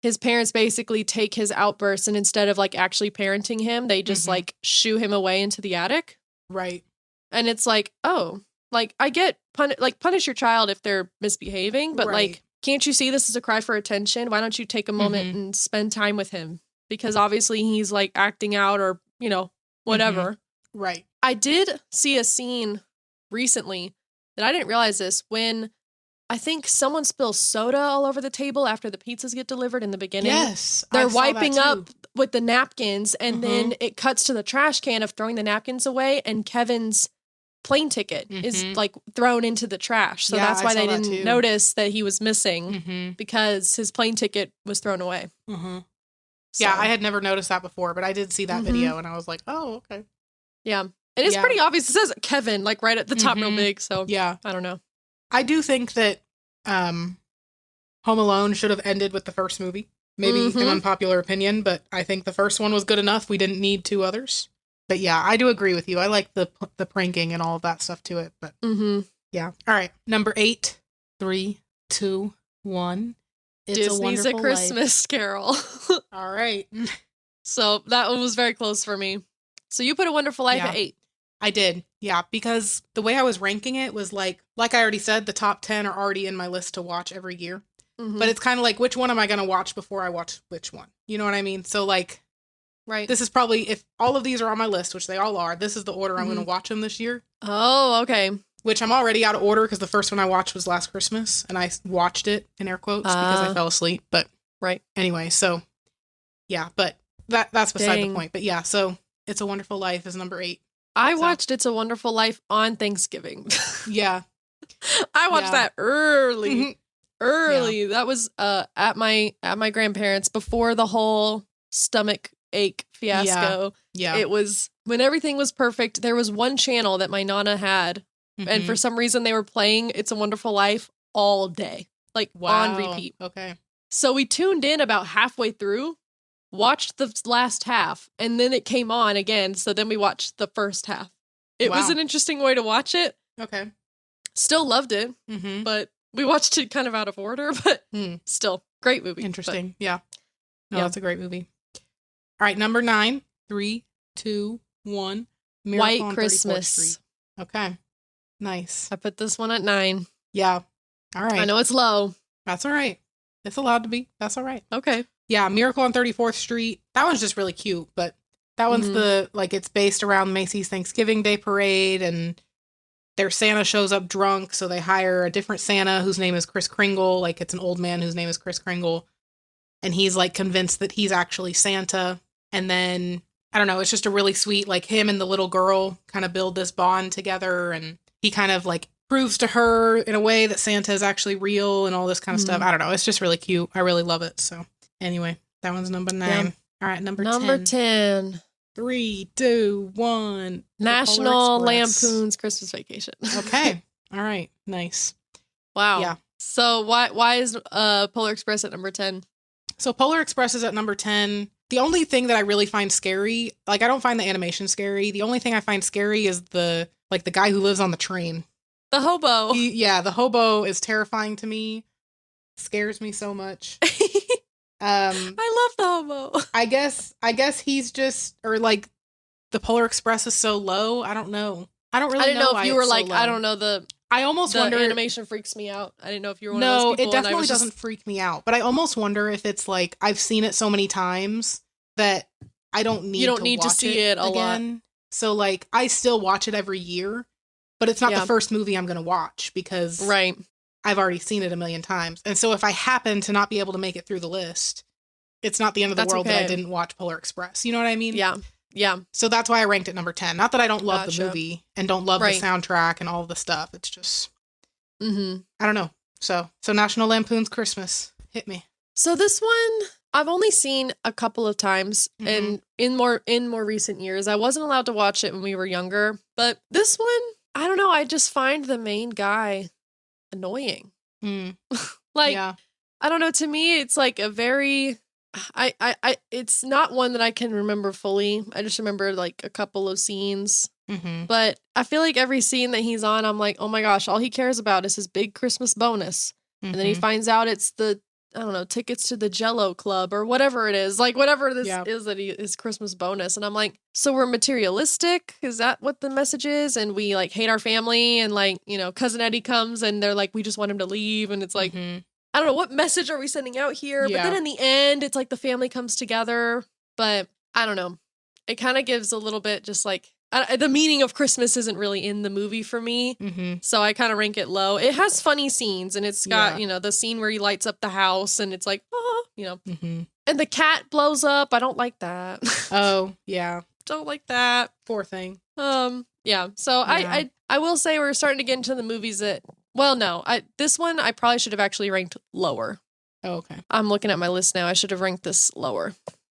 his parents basically take his outbursts and instead of like actually parenting him, they just like shoo him away into the attic. Right. And it's like, oh, like I get punish your child if they're misbehaving, but like, can't you see this as a cry for attention? Why don't you take a moment and spend time with him? Because obviously he's like acting out or, you know, whatever. Right. I did see a scene recently that I didn't realize this when I think someone spills soda all over the table after the pizzas get delivered in the beginning. Yes. They're wiping up with the napkins and then it cuts to the trash can of throwing the napkins away and Kevin's plane ticket is like thrown into the trash. So that's why they didn't notice that he was missing because his plane ticket was thrown away. So. Yeah, I had never noticed that before, but I did see that video and I was like, oh, okay. Yeah. And it's pretty obvious. It says Kevin like right at the top real big. So yeah, I don't know. I do think that Home Alone should have ended with the first movie. Maybe an unpopular opinion, but I think the first one was good enough. We didn't need 2 others. But yeah, I do agree with you. I like the pranking and all of that stuff to it. But yeah. All right. Number 8, 3, 2, 1. It's Disney's A Christmas Carol. All right. So that one was very close for me. So you put A Wonderful Life at 8. I did. Yeah, because the way I was ranking it was like I already said, the top 10 are already in my list to watch every year. But it's kind of like, which one am I going to watch before I watch which one? You know what I mean? So like, this is probably, if all of these are on my list, which they all are, this is the order I'm going to watch them this year. Oh, okay. Which I'm already out of order because the first one I watched was last Christmas and I watched it in air quotes because I fell asleep. But anyway, so yeah, but that's beside the point. But yeah, so It's a Wonderful Life is number 8. I watched It's a Wonderful Life on Thanksgiving. Yeah. I watched that early. Early. That was at my grandparents' before the whole stomach ache fiasco. Yeah. It was when everything was perfect. There was one channel that my Nana had, and for some reason they were playing It's a Wonderful Life all day. Like on repeat. Okay. So we tuned in about halfway through watched the last half, and then it came on again, so then we watched the first half. It was an interesting way to watch it. Okay. Still loved it, but we watched it kind of out of order, but still, great movie. Interesting. But, no, that's a great movie. All right, number 9. 3, 2, 1. Miracle White on 34th Christmas. Street. Okay. Nice. I put this one at 9. Yeah. All right. I know it's low. That's all right. It's allowed to be. That's all right. Okay. Yeah, Miracle on 34th Street. That one's just really cute, but that one's it's based around Macy's Thanksgiving Day Parade, and their Santa shows up drunk, so they hire a different Santa whose name is Kris Kringle. Like, it's an old man whose name is Kris Kringle, and he's, like, convinced that he's actually Santa. And then, I don't know, it's just a really sweet, like, him and the little girl kind of build this bond together, and he kind of, like, proves to her in a way that Santa is actually real and all this kind of stuff. I don't know. It's just really cute. I really love it. So anyway, that one's number 9. Yeah. All right, number 10. 3, 2, 1. National Lampoon's Christmas Vacation. Okay. All right. Nice. Wow. Yeah. So why is Polar Express at number 10? So Polar Express is at number 10. The only thing that I really find scary, like, I don't find the animation scary. The only thing I find scary is the guy who lives on the train. The hobo. The hobo is terrifying to me. Scares me so much. I love the hobo. I guess he's just, or like, the Polar Express is so low. I don't know. I don't really know. I didn't know if you were like, I don't know, I almost wonder. Animation freaks me out. I didn't know if you were one of those people. No, it definitely doesn't freak me out. But I almost wonder if it's like, I've seen it so many times that I don't need to see it again. Lot. So like, I still watch it every year. But it's not the first movie I'm going to watch because I've already seen it a million times. And so if I happen to not be able to make it through the list, it's not the end of the world that I didn't watch Polar Express. You know what I mean? Yeah. Yeah. So that's why I ranked it number 10. Not that I don't love the movie and don't love the soundtrack and all of the stuff. It's just, I don't know. So National Lampoon's Christmas. Hit me. So this one, I've only seen a couple of times and in more recent years. I wasn't allowed to watch it when we were younger. But this one, I don't know. I just find the main guy annoying. I don't know. To me, it's like a very, it's not one that I can remember fully. I just remember like a couple of scenes. But I feel like every scene that he's on, I'm like, oh my gosh, all he cares about is his big Christmas bonus. And then he finds out it's the, I don't know, tickets to the Jello Club or whatever it is. Like, whatever this is that his Christmas bonus. And I'm like, so we're materialistic? Is that what the message is? And we, like, hate our family and, like, you know, Cousin Eddie comes and they're like, we just want him to leave. And it's like, I don't know, what message are we sending out here? But then in the end, it's like the family comes together. But I don't know. It kind of gives a little bit just like, the meaning of Christmas isn't really in the movie for me, so I kind of rank it low. It has funny scenes, and it's got, you know, the scene where he lights up the house, and it's like, oh, you know. And the cat blows up. I don't like that. Oh, yeah. Don't like that. Poor thing. Yeah. So I will say we're starting to get into the movies that, well, no. This one I probably should have actually ranked lower. Oh, okay. I'm looking at my list now. I should have ranked this lower.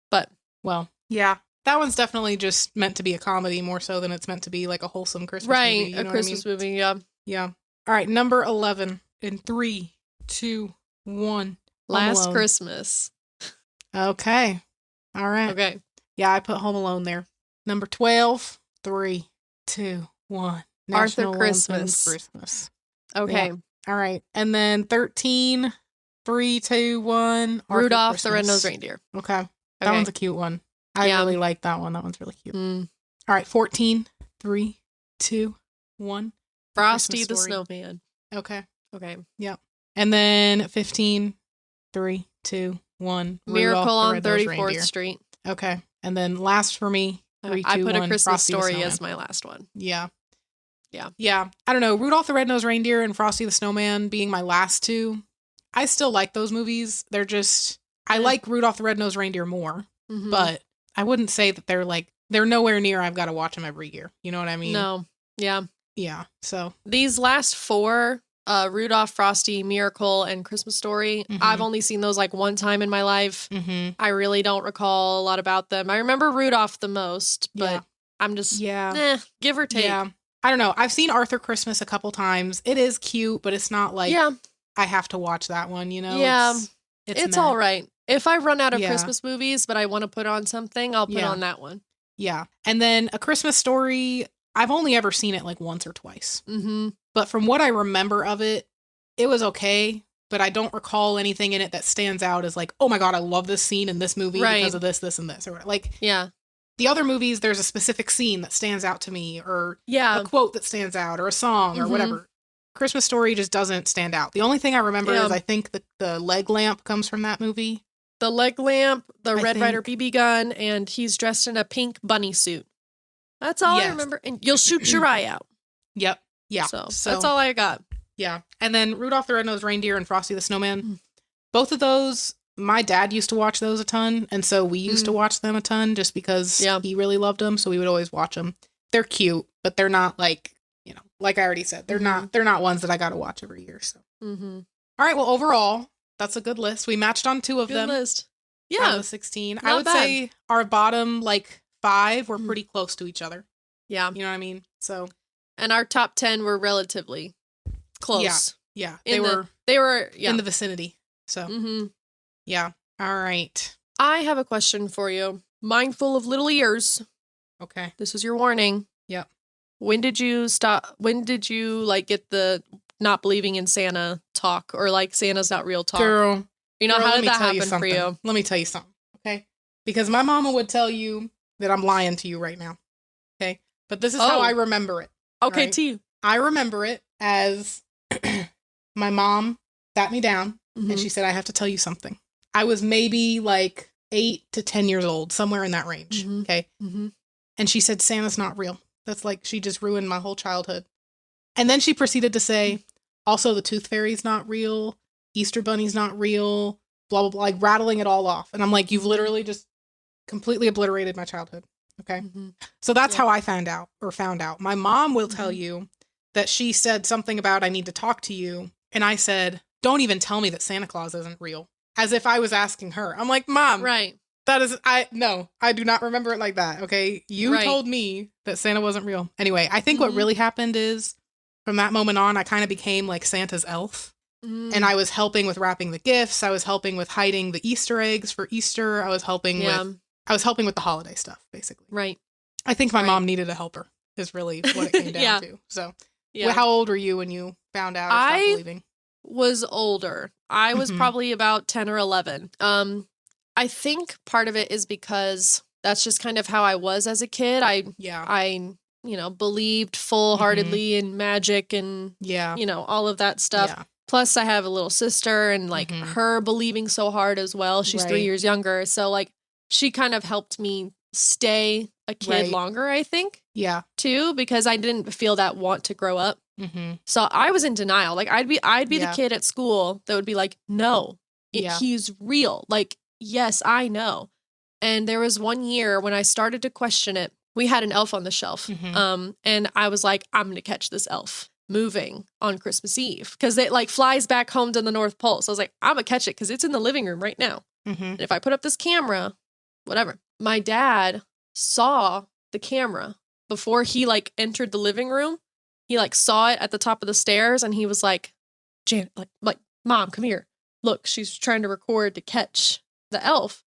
But. Well, yeah. That one's definitely just meant to be a comedy more so than it's meant to be like a wholesome Christmas movie. Right, a Christmas movie, yeah. Yeah. All right, number 11 in 3, 2, 1. Last Christmas. Okay. All right. Okay. Yeah, I put Home Alone there. Number 12, 3, 2, 1. Arthur Christmas. Okay. Yeah. All right. And then 13, 3, 2, 1. Rudolph the Red-Nosed Reindeer. Okay. That one's a cute one. I really like that one. That one's really cute. All right, 14, 3, 2, 1. Frosty the Snowman. Okay. Okay. Yep. And then 15, 3, 2, 1. Miracle on 34th Street. Okay. And then last for me, 3, 2, 1. I put A Christmas Frosty Story as my last one. Yeah. Yeah. Yeah. I don't know. Rudolph the Red-Nosed Reindeer and Frosty the Snowman being my last two. I still like those movies. They're just, I like Rudolph the Red-Nosed Reindeer more, but I wouldn't say that they're nowhere near I've got to watch them every year. You know what I mean? No. Yeah. Yeah. So these last 4, Rudolph, Frosty, Miracle, and Christmas Story, I've only seen those like one time in my life. I really don't recall a lot about them. I remember Rudolph the most, but I'm just, give or take. Yeah. I don't know. I've seen Arthur Christmas a couple times. It is cute, but it's not like I have to watch that one, you know? Yeah. It's all right. If I run out of Yeah. Christmas movies, but I want to put on something, I'll put on that one. Yeah. And then A Christmas Story, I've only ever seen it like once or twice. Mm-hmm. But from what I remember of it, it was okay. But I don't recall anything in it that stands out as like, oh my God, I love this scene in this movie because of this, this, and this. Or like, yeah. The other movies, there's a specific scene that stands out to me, or yeah. a quote that stands out, or a song, or whatever. Christmas Story just doesn't stand out. The only thing I remember is I think the leg lamp comes from that movie. The leg lamp, the Red Ryder BB gun, and he's dressed in a pink bunny suit. That's all I remember. And you'll shoot your eye out. Yep. Yeah. So that's all I got. Yeah. And then Rudolph the Red-Nosed Reindeer and Frosty the Snowman. Both of those, my dad used to watch those a ton. And so we used to watch them a ton just because he really loved them. So we would always watch them. They're cute, but they're not like, you know, like I already said, they're not ones that I got to watch every year. So, all right. Well, overall, that's a good list. We matched on 2 of them. Good list. Yeah. Out of the 16. I would say our bottom like 5 were pretty close to each other. Yeah. You know what I mean? So. And our top 10 were relatively close. Yeah. They were in the vicinity. So. Yeah. All right. I have a question for you. Mindful of little ears. Okay. This is your warning. Yep. When did you like get the not believing in Santa talk, or like Santa's not real talk? Girl. How did that happen for you? Let me tell you something. Okay. Because my mama would tell you that I'm lying to you right now. Okay. But this is how I remember it. Okay. Right? To you. I remember it as my mom sat me down and she said, I have to tell you something. I was maybe like 8 to 10 years old, somewhere in that range. Okay. And she said, Santa's not real. That's like, she just ruined my whole childhood. And then she proceeded to say, also the Tooth Fairy's not real. Easter Bunny's not real. Blah, blah, blah, like rattling it all off. And I'm like, you've literally just completely obliterated my childhood. Okay. So that's how I found out. My mom will tell you that she said something about, I need to talk to you. And I said, don't even tell me that Santa Claus isn't real. As if I was asking her. I'm like, Mom, right. That is, I do not remember it like that. Okay. You told me that Santa wasn't real. Anyway, I think what really happened is from that moment on, I kind of became like Santa's elf. And I was helping with wrapping the gifts. I was helping with hiding the Easter eggs for Easter. I was helping with the holiday stuff, basically. Right. I think my mom needed a helper is really what it came down to. So how old were you when you found out or stopped believing? Was older. I was probably about 10 or 11. I think part of it is because that's just kind of how I was as a kid. I believed full-heartedly in magic and, all of that stuff. Yeah. Plus, I have a little sister and, like, her believing so hard as well. She's 3 years younger. So, like, she kind of helped me stay a kid longer, I think. Yeah. Too, because I didn't feel that want to grow up. So I was in denial. Like, I'd be the kid at school that would be like, no, he's real. Like, yes, I know. And there was one year when I started to question it. We had an elf on the shelf. And I was like, I'm going to catch this elf moving on Christmas Eve because it like flies back home to the North Pole. So I was like, I'm gonna catch it because it's in the living room right now. And if I put up this camera, whatever. My dad saw the camera before he like entered the living room. He like saw it at the top of the stairs and he was like, Janet, like, Mom, come here. Look, she's trying to record to catch the elf.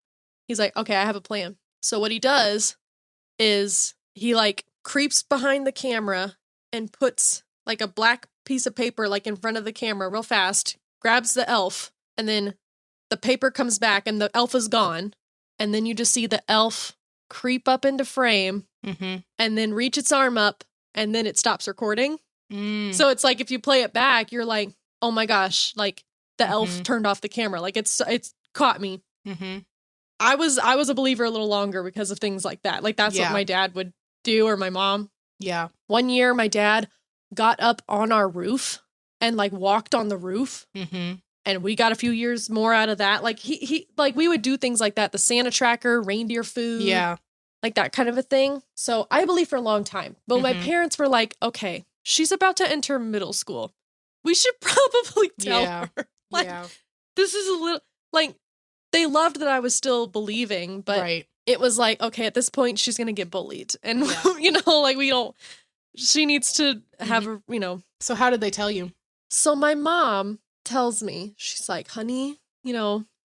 He's like, okay, I have a plan. So what he does is he like creeps behind the camera and puts like a black piece of paper like in front of the camera real fast, grabs the elf, and then the paper comes back and the elf is gone. And then you just see the elf creep up into frame and then reach its arm up and then it stops recording. So it's like if you play it back, you're like, oh my gosh, like the elf turned off the camera. Like it's caught me. I was a believer a little longer because of things like that. Like that's what my dad would do or my mom. Yeah. One year my dad got up on our roof and like walked on the roof and we got a few years more out of that. Like he like we would do things like that. The Santa tracker, reindeer food, like that kind of a thing. So I believed for a long time, but my parents were like, okay, she's about to enter middle school. We should probably tell her. Like, this is a little like they loved that I was still believing, but it was like, okay, at this point she's going to get bullied and like she needs to have a, So how did they tell you? So my mom tells me, she's like, honey,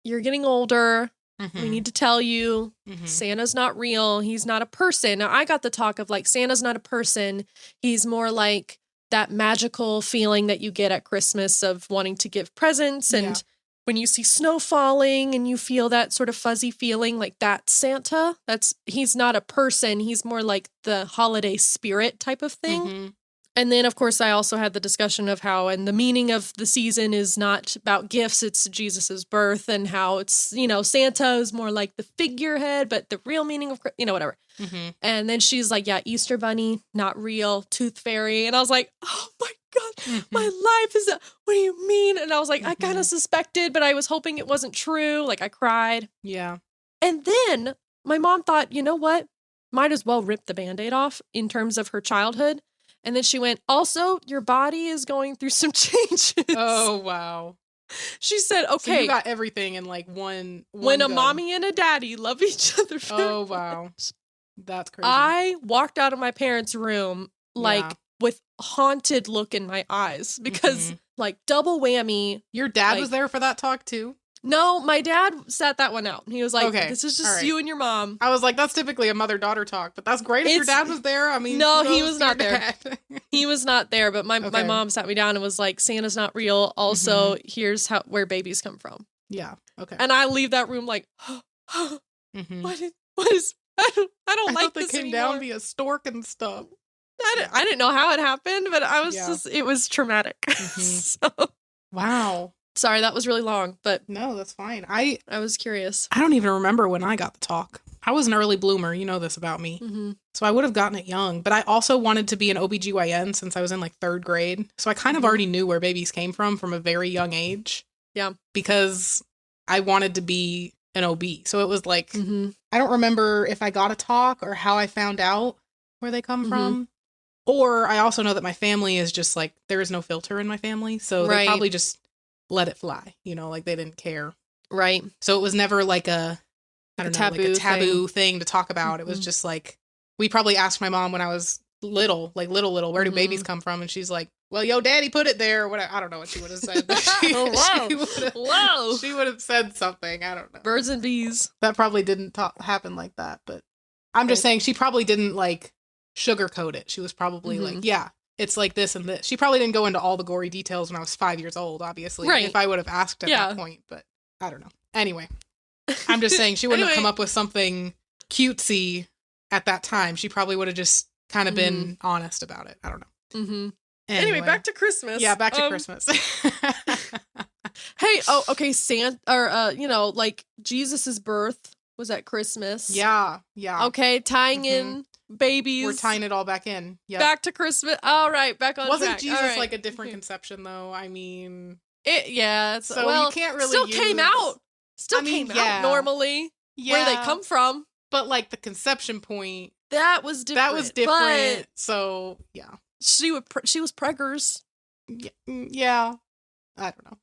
you're getting older. Mm-hmm. We need to tell you Santa's not real. He's not a person. Now, I got the talk of like, Santa's not a person. He's more like that magical feeling that you get at Christmas of wanting to give presents. And when you see snow falling and you feel that sort of fuzzy feeling, like that's Santa. He's not a person. He's more like the holiday spirit type of thing. Mm-hmm. And then, of course, I also had the discussion of how, and the meaning of the season is not about gifts, it's Jesus's birth, and how it's, Santa is more like the figurehead, but the real meaning of, whatever. Mm-hmm. And then she's like, yeah, Easter Bunny, not real, Tooth Fairy. And I was like, oh my God, my life is, what do you mean? And I was like, I kind of suspected, but I was hoping it wasn't true. Like, I cried. Yeah. And then my mom thought, you know what? Might as well rip the Band-Aid off in terms of her childhood. And then she went, also, your body is going through some changes. Oh, wow. She said, okay. So you got everything in like one when go. A mommy and a daddy love each other. Oh, wow. That's crazy. I walked out of my parents' room like with haunted look in my eyes because like double whammy. Your dad was there for that talk too? No, my dad sat that one out. He was like, this is just you and your mom. I was like, that's typically a mother-daughter talk, but that's great if your dad was there. I mean, no, he was not there. He was not there, but my mom sat me down and was like, Santa's not real. Also, here's where babies come from. Yeah. Okay. And I leave that room like, what is, I don't like this came anymore. down via stork and stuff. I didn't know how it happened, but I was it was traumatic. So. Wow. Sorry, that was really long, but no, that's fine. I was curious. I don't even remember when I got the talk. I was an early bloomer. You know this about me. So I would have gotten it young, but I also wanted to be an OBGYN since I was in like 3rd grade. So I kind of already knew where babies came from a very young age. Yeah. Because I wanted to be an OB. So it was like, I don't remember if I got a talk or how I found out where they come from. Or I also know that my family is just like, there is no filter in my family. So they probably just let it fly, like they didn't care. Right. So it was never like a taboo thing to talk about. It was just like, we probably asked my mom when I was little, where do babies come from? And she's like, well, yo, daddy put it there. What I don't know what she would have said. She would have said something. I don't know. Birds and bees. That probably didn't happen like that. But I'm just saying she probably didn't like sugarcoat it. She was probably like, yeah, it's like this and this. She probably didn't go into all the gory details when I was 5 years old, obviously. Right. If I would have asked at that point, but I don't know. Anyway, I'm just saying she wouldn't have come up with something cutesy at that time. She probably would have just kind of been honest about it. I don't know. Anyway, back to Christmas. Yeah, back to Christmas. Hey, okay, Santa, or, like, Jesus's birth was at Christmas. Yeah. Okay, tying in babies. We're tying it all back in. Yeah. Back to Christmas. All right, back on Wasn't track. Jesus like a different conception, though? I mean... So you can't really came out. Came out normally. Yeah. Where they come from. But, like, the conception point... That was different. But so, yeah. She was preggers. Yeah. I don't know.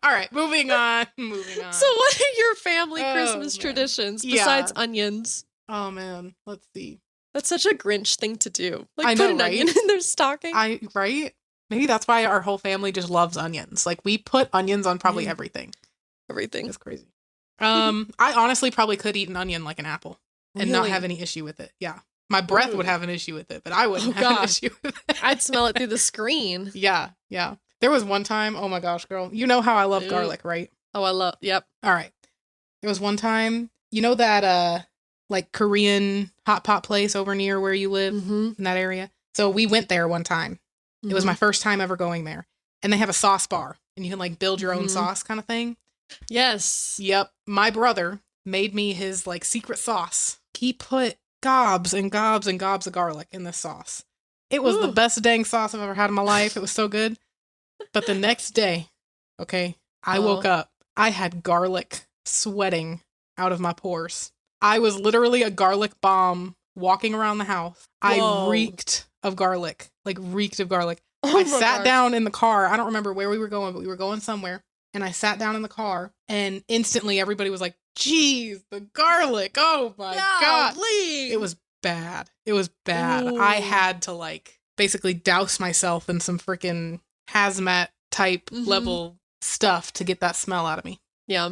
All right, moving on. So what are your family Christmas traditions besides onions? Oh, man. Let's see. That's such a Grinch thing to do. Like, put an onion in their stocking. Right? Maybe that's why our whole family just loves onions. Like, we put onions on probably everything. Everything. It's crazy. I honestly probably could eat an onion like an apple and not have any issue with it. Yeah. My breath would have an issue with it, but I wouldn't have an issue with it. I'd smell it through the screen. Yeah. There was one time, oh my gosh, girl. You know how I love garlic, right? Oh, yep. All right. There was one time, you know that, like, Korean hot pot place over near where you live in that area? So we went there one time. It was my first time ever going there. And they have a sauce bar, and you can, like, build your own sauce kind of thing. Yes. Yep. My brother made me his, like, secret sauce. He put gobs and gobs and gobs of garlic in this sauce. It was the best dang sauce I've ever had in my life. It was so good. But the next day, okay, I woke up. I had garlic sweating out of my pores. I was literally a garlic bomb walking around the house. I reeked of garlic. I sat down in the car. I don't remember where we were going, but we were going somewhere. And I sat down in the car, and instantly everybody was like, geez, the garlic. Oh my God. It was bad. Ooh. I had to, like, basically douse myself in some freaking hazmat type level stuff to get that smell out of me. Yeah.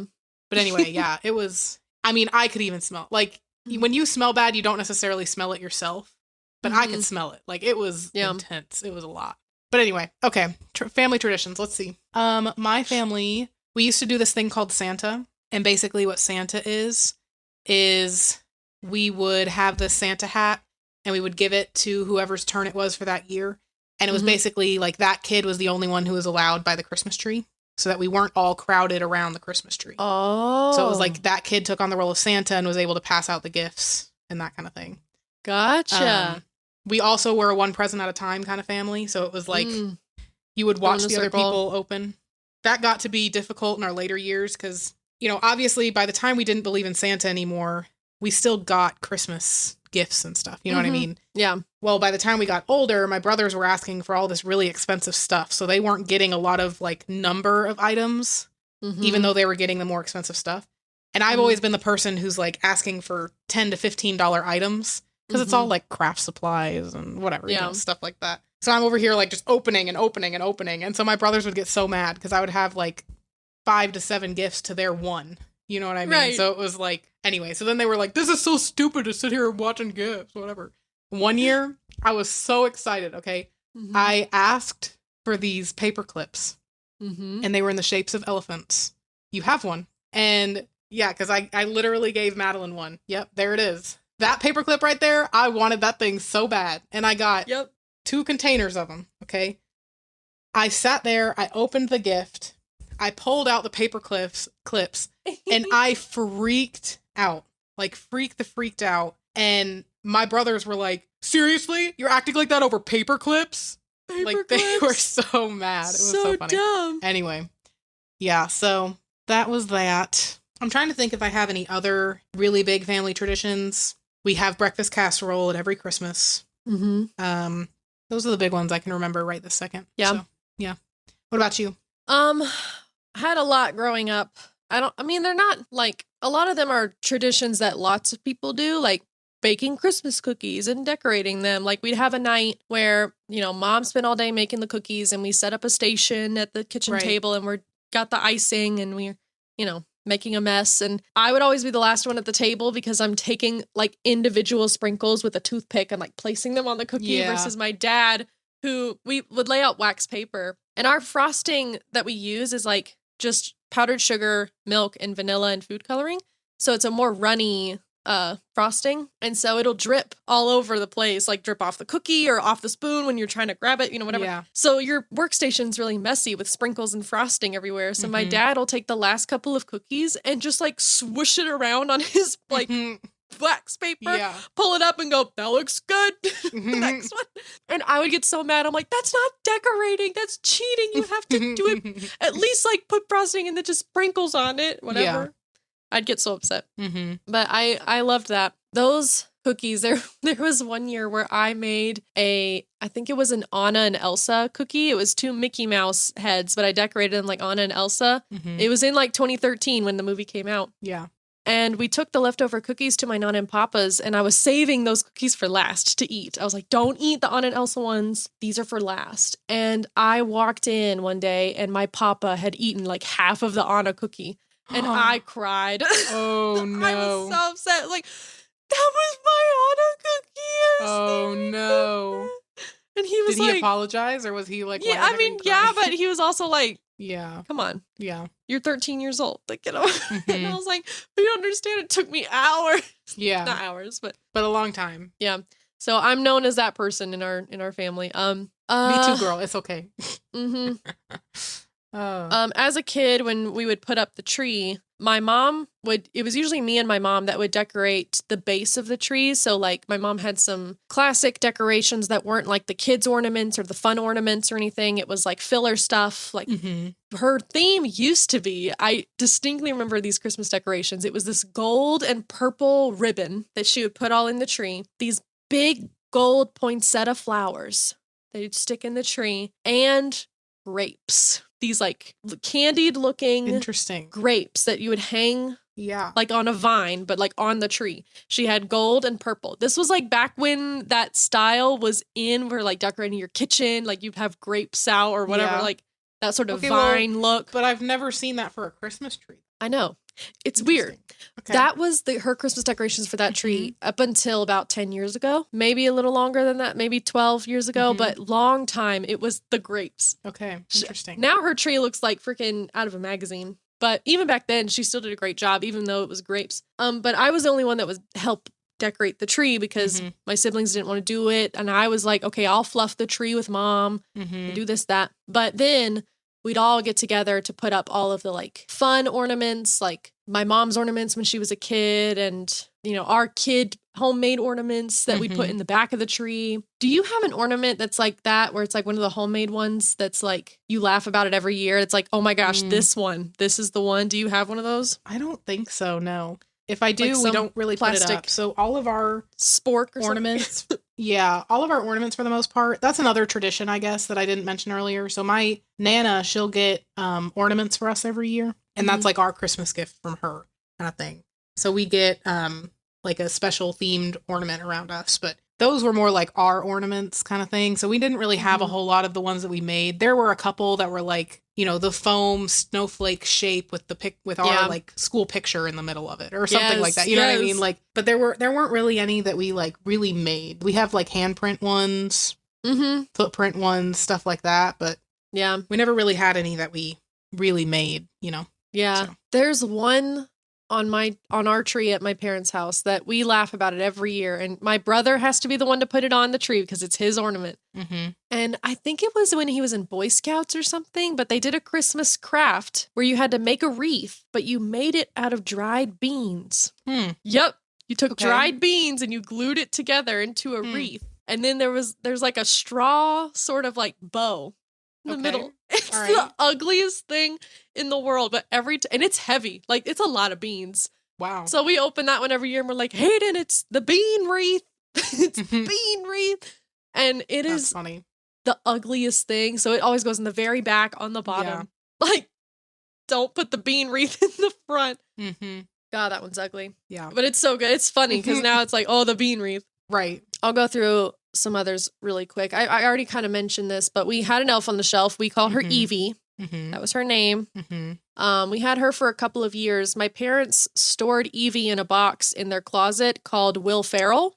But anyway, yeah, it was, I mean, I could even smell, like, when you smell bad, you don't necessarily smell it yourself, but I could smell it. Like, it was intense. It was a lot. But anyway, okay, family traditions. Let's see. My family, we used to do this thing called Santa, and basically what Santa is we would have the Santa hat, and we would give it to whoever's turn it was for that year, and it was basically like that kid was the only one who was allowed by the Christmas tree, so that we weren't all crowded around the Christmas tree. Oh. So it was like that kid took on the role of Santa and was able to pass out the gifts and that kind of thing. Gotcha. We also were a one present at a time kind of family. So it was like you would watch the other people open. That got to be difficult in our later years because, you know, obviously by the time we didn't believe in Santa anymore, we still got Christmas gifts and stuff. You know what I mean? Yeah. Well, by the time we got older, my brothers were asking for all this really expensive stuff. So they weren't getting a lot of like number of items, even though they were getting the more expensive stuff. And I've always been the person who's like asking for $10 to $15 items because it's all like craft supplies and whatever, you know, stuff like that. So I'm over here like just opening and opening and opening. And so my brothers would get so mad because I would have like 5 to 7 gifts to their one. You know what I mean? Right. So it was like, anyway, so then they were like, this is so stupid to sit here watching gifts, whatever. One year, I was so excited, okay? I asked for these paper clips, and they were in the shapes of elephants. You have one. And yeah, because I literally gave Madeleine one. Yep, there it is. That paperclip right there, I wanted that thing so bad. And I got 2 containers of them, okay? I sat there, I opened the gift, I pulled out the paper clips, and I freaked out. Like, freaked out. And my brothers were like, seriously? You're acting like that over paper clips? Like, they were so mad. It was so funny. Dumb. Anyway, yeah, so that was that. I'm trying to think if I have any other really big family traditions. We have breakfast casserole at every Christmas. Those are the big ones I can remember right this second. Yeah. So, yeah. What about you? I had a lot growing up. They're not like, a lot of them are traditions that lots of people do, like baking Christmas cookies and decorating them. Like we'd have a night where, you know, mom spent all day making the cookies and we set up a station at the kitchen table and we're got the icing and we're, you know, making a mess. And I would always be the last one at the table because I'm taking like individual sprinkles with a toothpick and like placing them on the cookie versus my dad, who we would lay out wax paper. And our frosting that we use is like just powdered sugar, milk, and vanilla and food coloring. So it's a more runny frosting. And so it'll drip all over the place, like drip off the cookie or off the spoon when you're trying to grab it, you know, whatever. Yeah. So your workstation's really messy with sprinkles and frosting everywhere. So my dad will take the last couple of cookies and just like swoosh it around on his like wax paper, pull it up and go, that looks good. The next one. And I would get so mad. I'm like, that's not decorating. That's cheating. You have to do it. At least like put frosting and then just sprinkles on it, whatever. Yeah. I'd get so upset. But I loved that. Those cookies, there was one year where I made I think it was an Anna and Elsa cookie. It was 2 Mickey Mouse heads, but I decorated them like Anna and Elsa. It was in like 2013 when the movie came out. Yeah. And we took the leftover cookies to my Nana and Papa's, and I was saving those cookies for last to eat. I was like, don't eat the Anna and Elsa ones. These are for last. And I walked in one day, and my Papa had eaten like half of the Anna cookie. And I cried. Oh, no. I was so upset. Like, that was my Anna cookie. Oh, no. And he was Did he apologize, or was he like, yeah, I mean, yeah, but he was also like, yeah, come on. Yeah. You're 13 years old. Like, you know, and I was like, you don't understand. It took me hours. Yeah. Not hours, but a long time. Yeah. So I'm known as that person in our family. Me too, girl. It's okay. As a kid, when we would put up the tree, my mom it was usually me and my mom that would decorate the base of the tree. So like my mom had some classic decorations that weren't like the kids ornaments or the fun ornaments or anything. It was like filler stuff. Like her theme used to be, I distinctly remember these Christmas decorations. It was this gold and purple ribbon that she would put all in the tree. These big gold poinsettia flowers that you'd stick in the tree and grapes. These like candied looking interesting grapes that you would hang like on a vine, but like on the tree. She had gold and purple. This was like back when that style was in, where like decorating your kitchen, like you'd have grapes out or whatever, like that sort of vine look. But I've never seen that for a Christmas tree. I know. It's weird. Okay. That was her Christmas decorations for that tree up until about 10 years ago. Maybe a little longer than that, maybe 12 years ago, but long time. It was the grapes. Okay, interesting. Now her tree looks like freaking out of a magazine. But even back then, she still did a great job, even though it was grapes. But I was the only one that was help decorate the tree because my siblings didn't want to do it. And I was like, okay, I'll fluff the tree with mom and do this, that. But then we'd all get together to put up all of the like fun ornaments, like my mom's ornaments when she was a kid and, you know, our kid homemade ornaments that we put in the back of the tree. Do you have an ornament that's like that where it's like one of the homemade ones that's like you laugh about it every year? It's like, oh my gosh, this is the one. Do you have one of those? I don't think so, no. If I do, like we don't really put it up. So all of our spork or ornaments, yeah, all of our ornaments for the most part. That's another tradition, I guess, that I didn't mention earlier. So my Nana, she'll get ornaments for us every year. And that's like our Christmas gift from her kind of thing. So we get like a special themed ornament around us. But those were more like our ornaments kind of thing. So we didn't really have a whole lot of the ones that we made. There were a couple that were like, you know, the foam snowflake shape with with our like school picture in the middle of it or something like that. You know what I mean? Like, but there weren't really any that we like really made. We have like handprint ones, footprint ones, stuff like that. But yeah, we never really had any that we really made, you know? Yeah. So. There's one on our tree at my parents' house that we laugh about it every year. And my brother has to be the one to put it on the tree because it's his ornament. And I think it was when he was in Boy Scouts or something, but they did a Christmas craft where you had to make a wreath, but you made it out of dried beans. Yep. You took dried beans and you glued it together into a wreath. And then there's like a straw sort of like bow in the middle. It's the ugliest thing in the world, but and it's heavy. Like, it's a lot of beans. Wow. So we open that one every year and we're like, Hayden, it's the bean wreath. It's bean wreath. And That's funny. The ugliest thing. So it always goes in the very back on the bottom. Yeah. Like, don't put the bean wreath in the front. God, that one's ugly. Yeah. But it's so good. It's funny because now it's like, oh, the bean wreath. Right. I'll go through some others really quick. I already kind of mentioned this, but we had an elf on the shelf. We call her Evie. That was her name. We had her for a couple of years. My parents stored Evie in a box in their closet called Will Ferrell.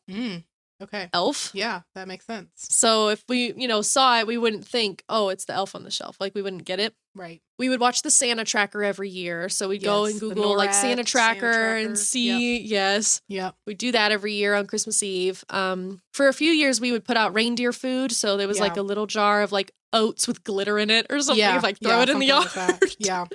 Okay. Elf. Yeah, that makes sense. So if we, saw it, we wouldn't think, oh, it's the elf on the shelf. Like, we wouldn't get it. Right. We would watch the Santa Tracker every year. So we'd go and Google like Santa Tracker and see. Yes. Yep. We'd do that every year on Christmas Eve. For a few years, we would put out reindeer food. So there was like a little jar of like oats with glitter in it or something. Like throw it in the yard. Like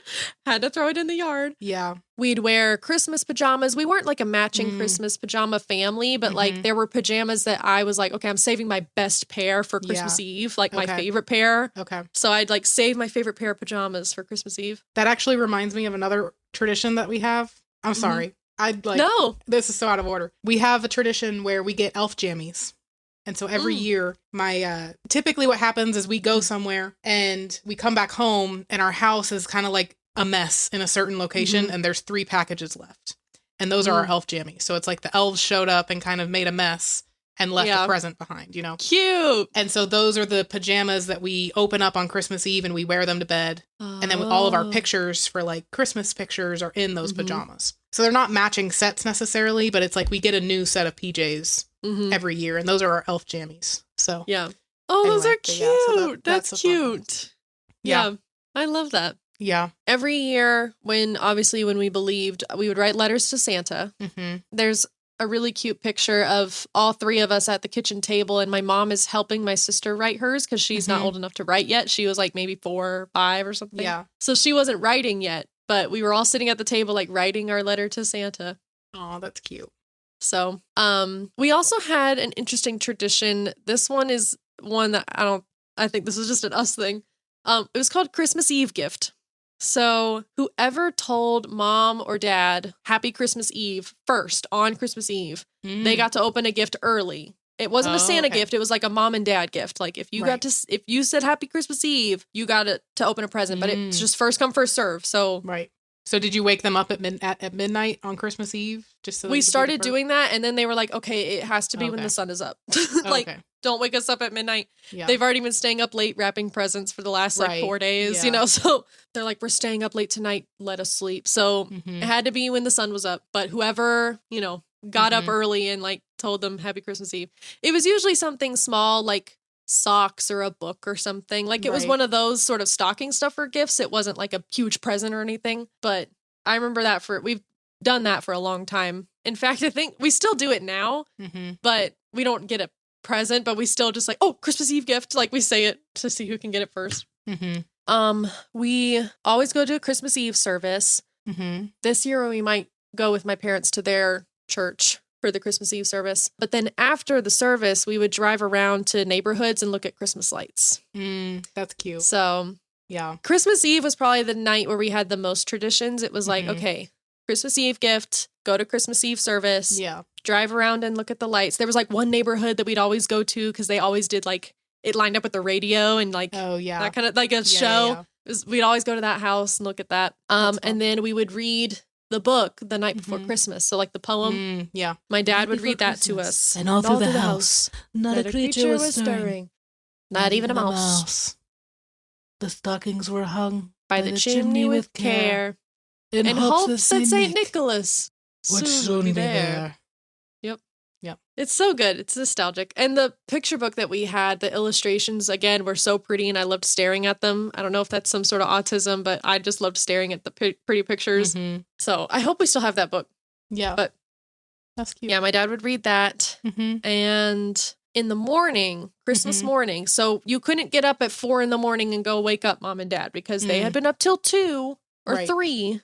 had to throw it in the yard. Yeah. We'd wear Christmas pajamas. We weren't like a matching Christmas pajama family, but like there were pajamas that I was like, okay, I'm saving my best pair for Christmas Eve, like my favorite pair. Okay. So I'd like save my favorite pair of pajamas for Christmas Eve. That actually reminds me of another tradition that we have. I'm sorry. No. This is so out of order. We have a tradition where we get elf jammies. And so every year, typically what happens is we go somewhere and we come back home and our house is kind of like a mess in a certain location and there's 3 packages left. And those are our elf jammies. So it's like the elves showed up and kind of made a mess and left a present behind, Cute. And so those are the pajamas that we open up on Christmas Eve and we wear them to bed. And then with all of our pictures for like Christmas pictures are in those pajamas. So they're not matching sets necessarily, but it's like we get a new set of PJs every year. And those are our elf jammies. So yeah. Oh, anyway, those are cute. So that's cute. Yeah. I love that. Yeah. Every year when we believed, we would write letters to Santa. There's a really cute picture of all 3 of us at the kitchen table, and my mom is helping my sister write hers because she's not old enough to write yet. She was like maybe 4 or 5 or something. Yeah. So she wasn't writing yet, but we were all sitting at the table like writing our letter to Santa. Oh, that's cute. So, we also had an interesting tradition. This one is one that I think this is just an us thing. It was called Christmas Eve gift. So whoever told mom or dad happy Christmas Eve first on Christmas Eve, they got to open a gift early. It wasn't a Santa gift. It was like a mom and dad gift. Like if you if you said happy Christmas Eve, you got to open a present, but it's just first come, first serve. So So did you wake them up at midnight on Christmas Eve? Just so we started doing that, and then they were like, okay, it has to be when the sun is up. Like, don't wake us up at midnight. Yeah. They've already been staying up late wrapping presents for the last like 4 days, you know, so they're like, we're staying up late tonight, let us sleep. So it had to be when the sun was up, but whoever, you know, got up early and like told them Happy Christmas Eve. It was usually something small, like socks or a book or something. Like it was one of those sort of stocking stuffer gifts. It wasn't like a huge present or anything, but I remember that we've done that for a long time. In fact, I think we still do it now, but we don't get a present, but we still just like, oh, Christmas Eve gift. Like we say it to see who can get it first. We always go to a Christmas Eve service. This year we might go with my parents to their church for the Christmas Eve service. But then after the service, we would drive around to neighborhoods and look at Christmas lights. That's cute. So yeah, Christmas Eve was probably the night where we had the most traditions. It was like, okay, Christmas Eve gift, go to Christmas Eve service, drive around and look at the lights. There was like one neighborhood that we'd always go to because they always did like, it lined up with the radio and like, that kind of like a show. We'd always go to that house and look at that. And then we would read the book the night before Christmas. So like the poem. My dad would read that to us. And all through the house, not a creature was stirring. Not even a mouse. The stockings were hung by the chimney with care. In hopes that St. Nicholas would soon be there. Yep. It's so good. It's nostalgic. And the picture book that we had, the illustrations, again, were so pretty and I loved staring at them. I don't know if that's some sort of autism, but I just loved staring at the pretty pictures. So I hope we still have that book. Yeah. But that's cute. Yeah, my dad would read that. And in the morning, Christmas morning, so you couldn't get up at 4 a.m. and go wake up mom and dad because they had been up till 2 or 3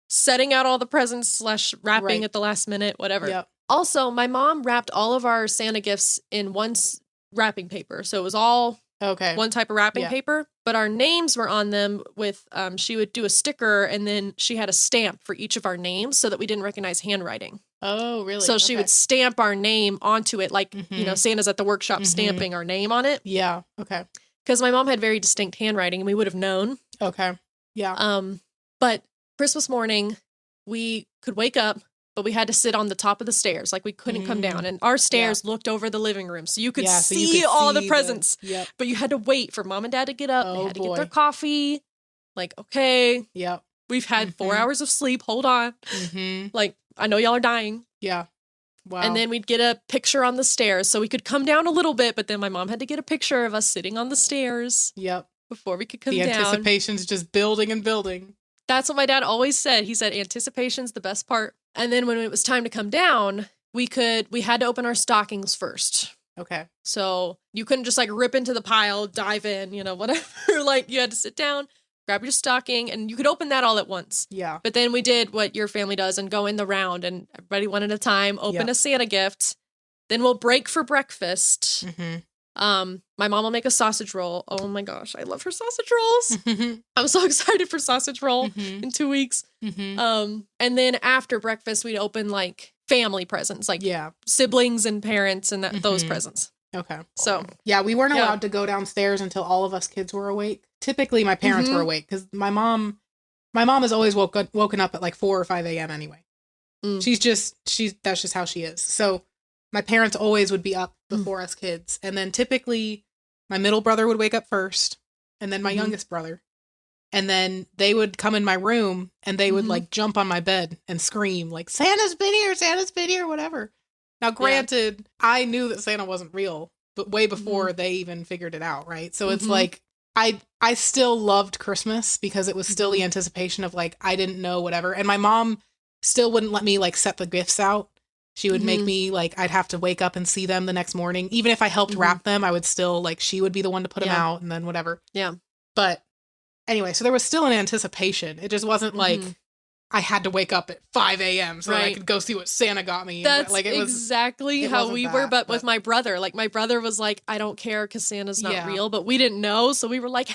setting out all the presents / wrapping at the last minute, whatever. Yep. Also, my mom wrapped all of our Santa gifts in one wrapping paper. So it was all one type of wrapping paper, but our names were on them with, she would do a sticker and then she had a stamp for each of our names so that we didn't recognize handwriting. Oh, really? So she would stamp our name onto it like, you know, Santa's at the workshop stamping our name on it. Yeah. Okay. Because my mom had very distinct handwriting and we would have known. Okay. Yeah. But Christmas morning, we could wake up, but we had to sit on the top of the stairs. Like we couldn't come down. And our stairs looked over the living room. So you could see all the presents. But you had to wait for mom and dad to get up. They had to get their coffee. Like, okay. Yep. We've had 4 hours of sleep. Hold on. Like, I know y'all are dying. Yeah. Wow. And then we'd get a picture on the stairs. So we could come down a little bit, but then my mom had to get a picture of us sitting on the stairs. Yep. Before we could come down. The anticipation's just building and building. That's what my dad always said. He said anticipation's the best part. And then when it was time to come down, we had to open our stockings first. Okay. So you couldn't just like rip into the pile, dive in, you know, whatever. Like you had to sit down, grab your stocking, and you could open that all at once. Yeah. But then we did what your family does and go in the round and everybody one at a time, open a Santa gift. Then we'll break for breakfast. My mom will make a sausage roll. Oh my gosh, I love her sausage rolls. I'm so excited for sausage roll in 2 weeks. And then after breakfast, we'd open like family presents, like siblings and parents and those presents. Okay. So yeah, we weren't allowed to go downstairs until all of us kids were awake. Typically, my parents were awake because my mom has always woken up at like 4 or 5 a.m. anyway. That's just how she is. So my parents always would be up before us kids. And then typically my middle brother would wake up first and then my youngest brother. And then they would come in my room and they would like jump on my bed and scream like, Santa's been here, whatever. Now, granted, I knew that Santa wasn't real, but way before they even figured it out. Right. So it's like, I still loved Christmas because it was still the anticipation of like, I didn't know whatever. And my mom still wouldn't let me like set the gifts out. She would make me like, I'd have to wake up and see them the next morning. Even if I helped wrap them, I would still like, she would be the one to put them out and then whatever. Yeah. But anyway, so there was still an anticipation. It just wasn't like I had to wake up at 5 a.m. so that I could go see what Santa got me. That's like, exactly how we were, but with my brother. Like my brother was like, I don't care because Santa's not real, but we didn't know. So we were like,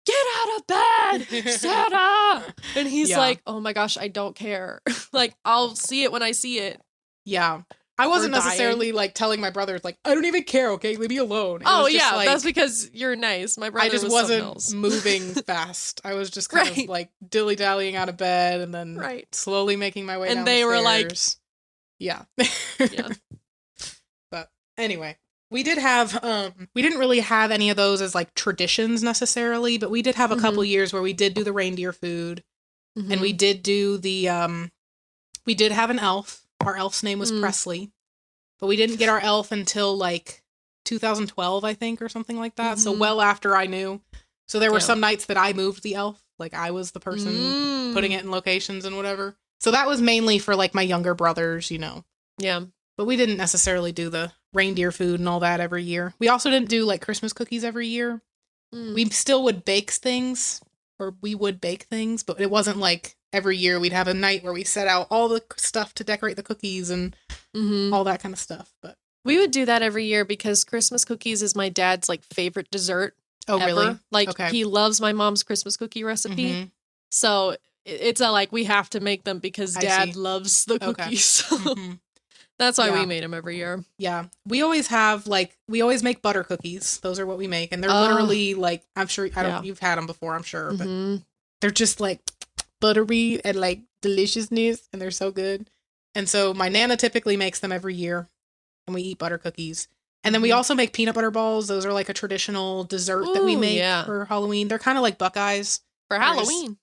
get out of bed, Santa. And he's like, oh my gosh, I don't care. Like, I'll see it when I see it. Yeah. I wasn't dying. necessarily like telling my brothers like, I don't even care, okay, leave me alone. Oh yeah, like, that's because you're nice. My brother I just wasn't moving fast. I was just kind of like dilly-dallying out of bed and then slowly making my way down the stairs. And they were like, yeah. Yeah. But anyway, we did have we didn't really have any of those as like traditions necessarily, but we did have a couple years where we did do the reindeer food. And we did do the we did have an elf. Our elf's name was Presley. But we didn't get our elf until like 2012, I think, or something like that. So well after I knew. So there were some nights that I moved the elf. Like I was the person putting it in locations and whatever. So that was mainly for like my younger brothers, you know. Yeah. But we didn't necessarily do the reindeer food and all that every year. We also didn't do like Christmas cookies every year. We still would bake things, or we would bake things, but it wasn't like every year we'd have a night where we set out all the stuff to decorate the cookies and all that kind of stuff. But we would do that every year because Christmas cookies is my dad's like favorite dessert. Oh, ever. Really? Like he loves my mom's Christmas cookie recipe. So it's a like we have to make them because Dad loves the cookies. That's why we made them every year. Yeah. We always have we always make butter cookies. Those are what we make. And they're literally like, I'm sure, you've had them before, I'm sure. But they're just like buttery and like deliciousness. And they're so good. And so my Nana typically makes them every year. And we eat butter cookies. And then we also make peanut butter balls. Those are like a traditional dessert that we make for Halloween. They're kind of like Buckeyes. For Halloween.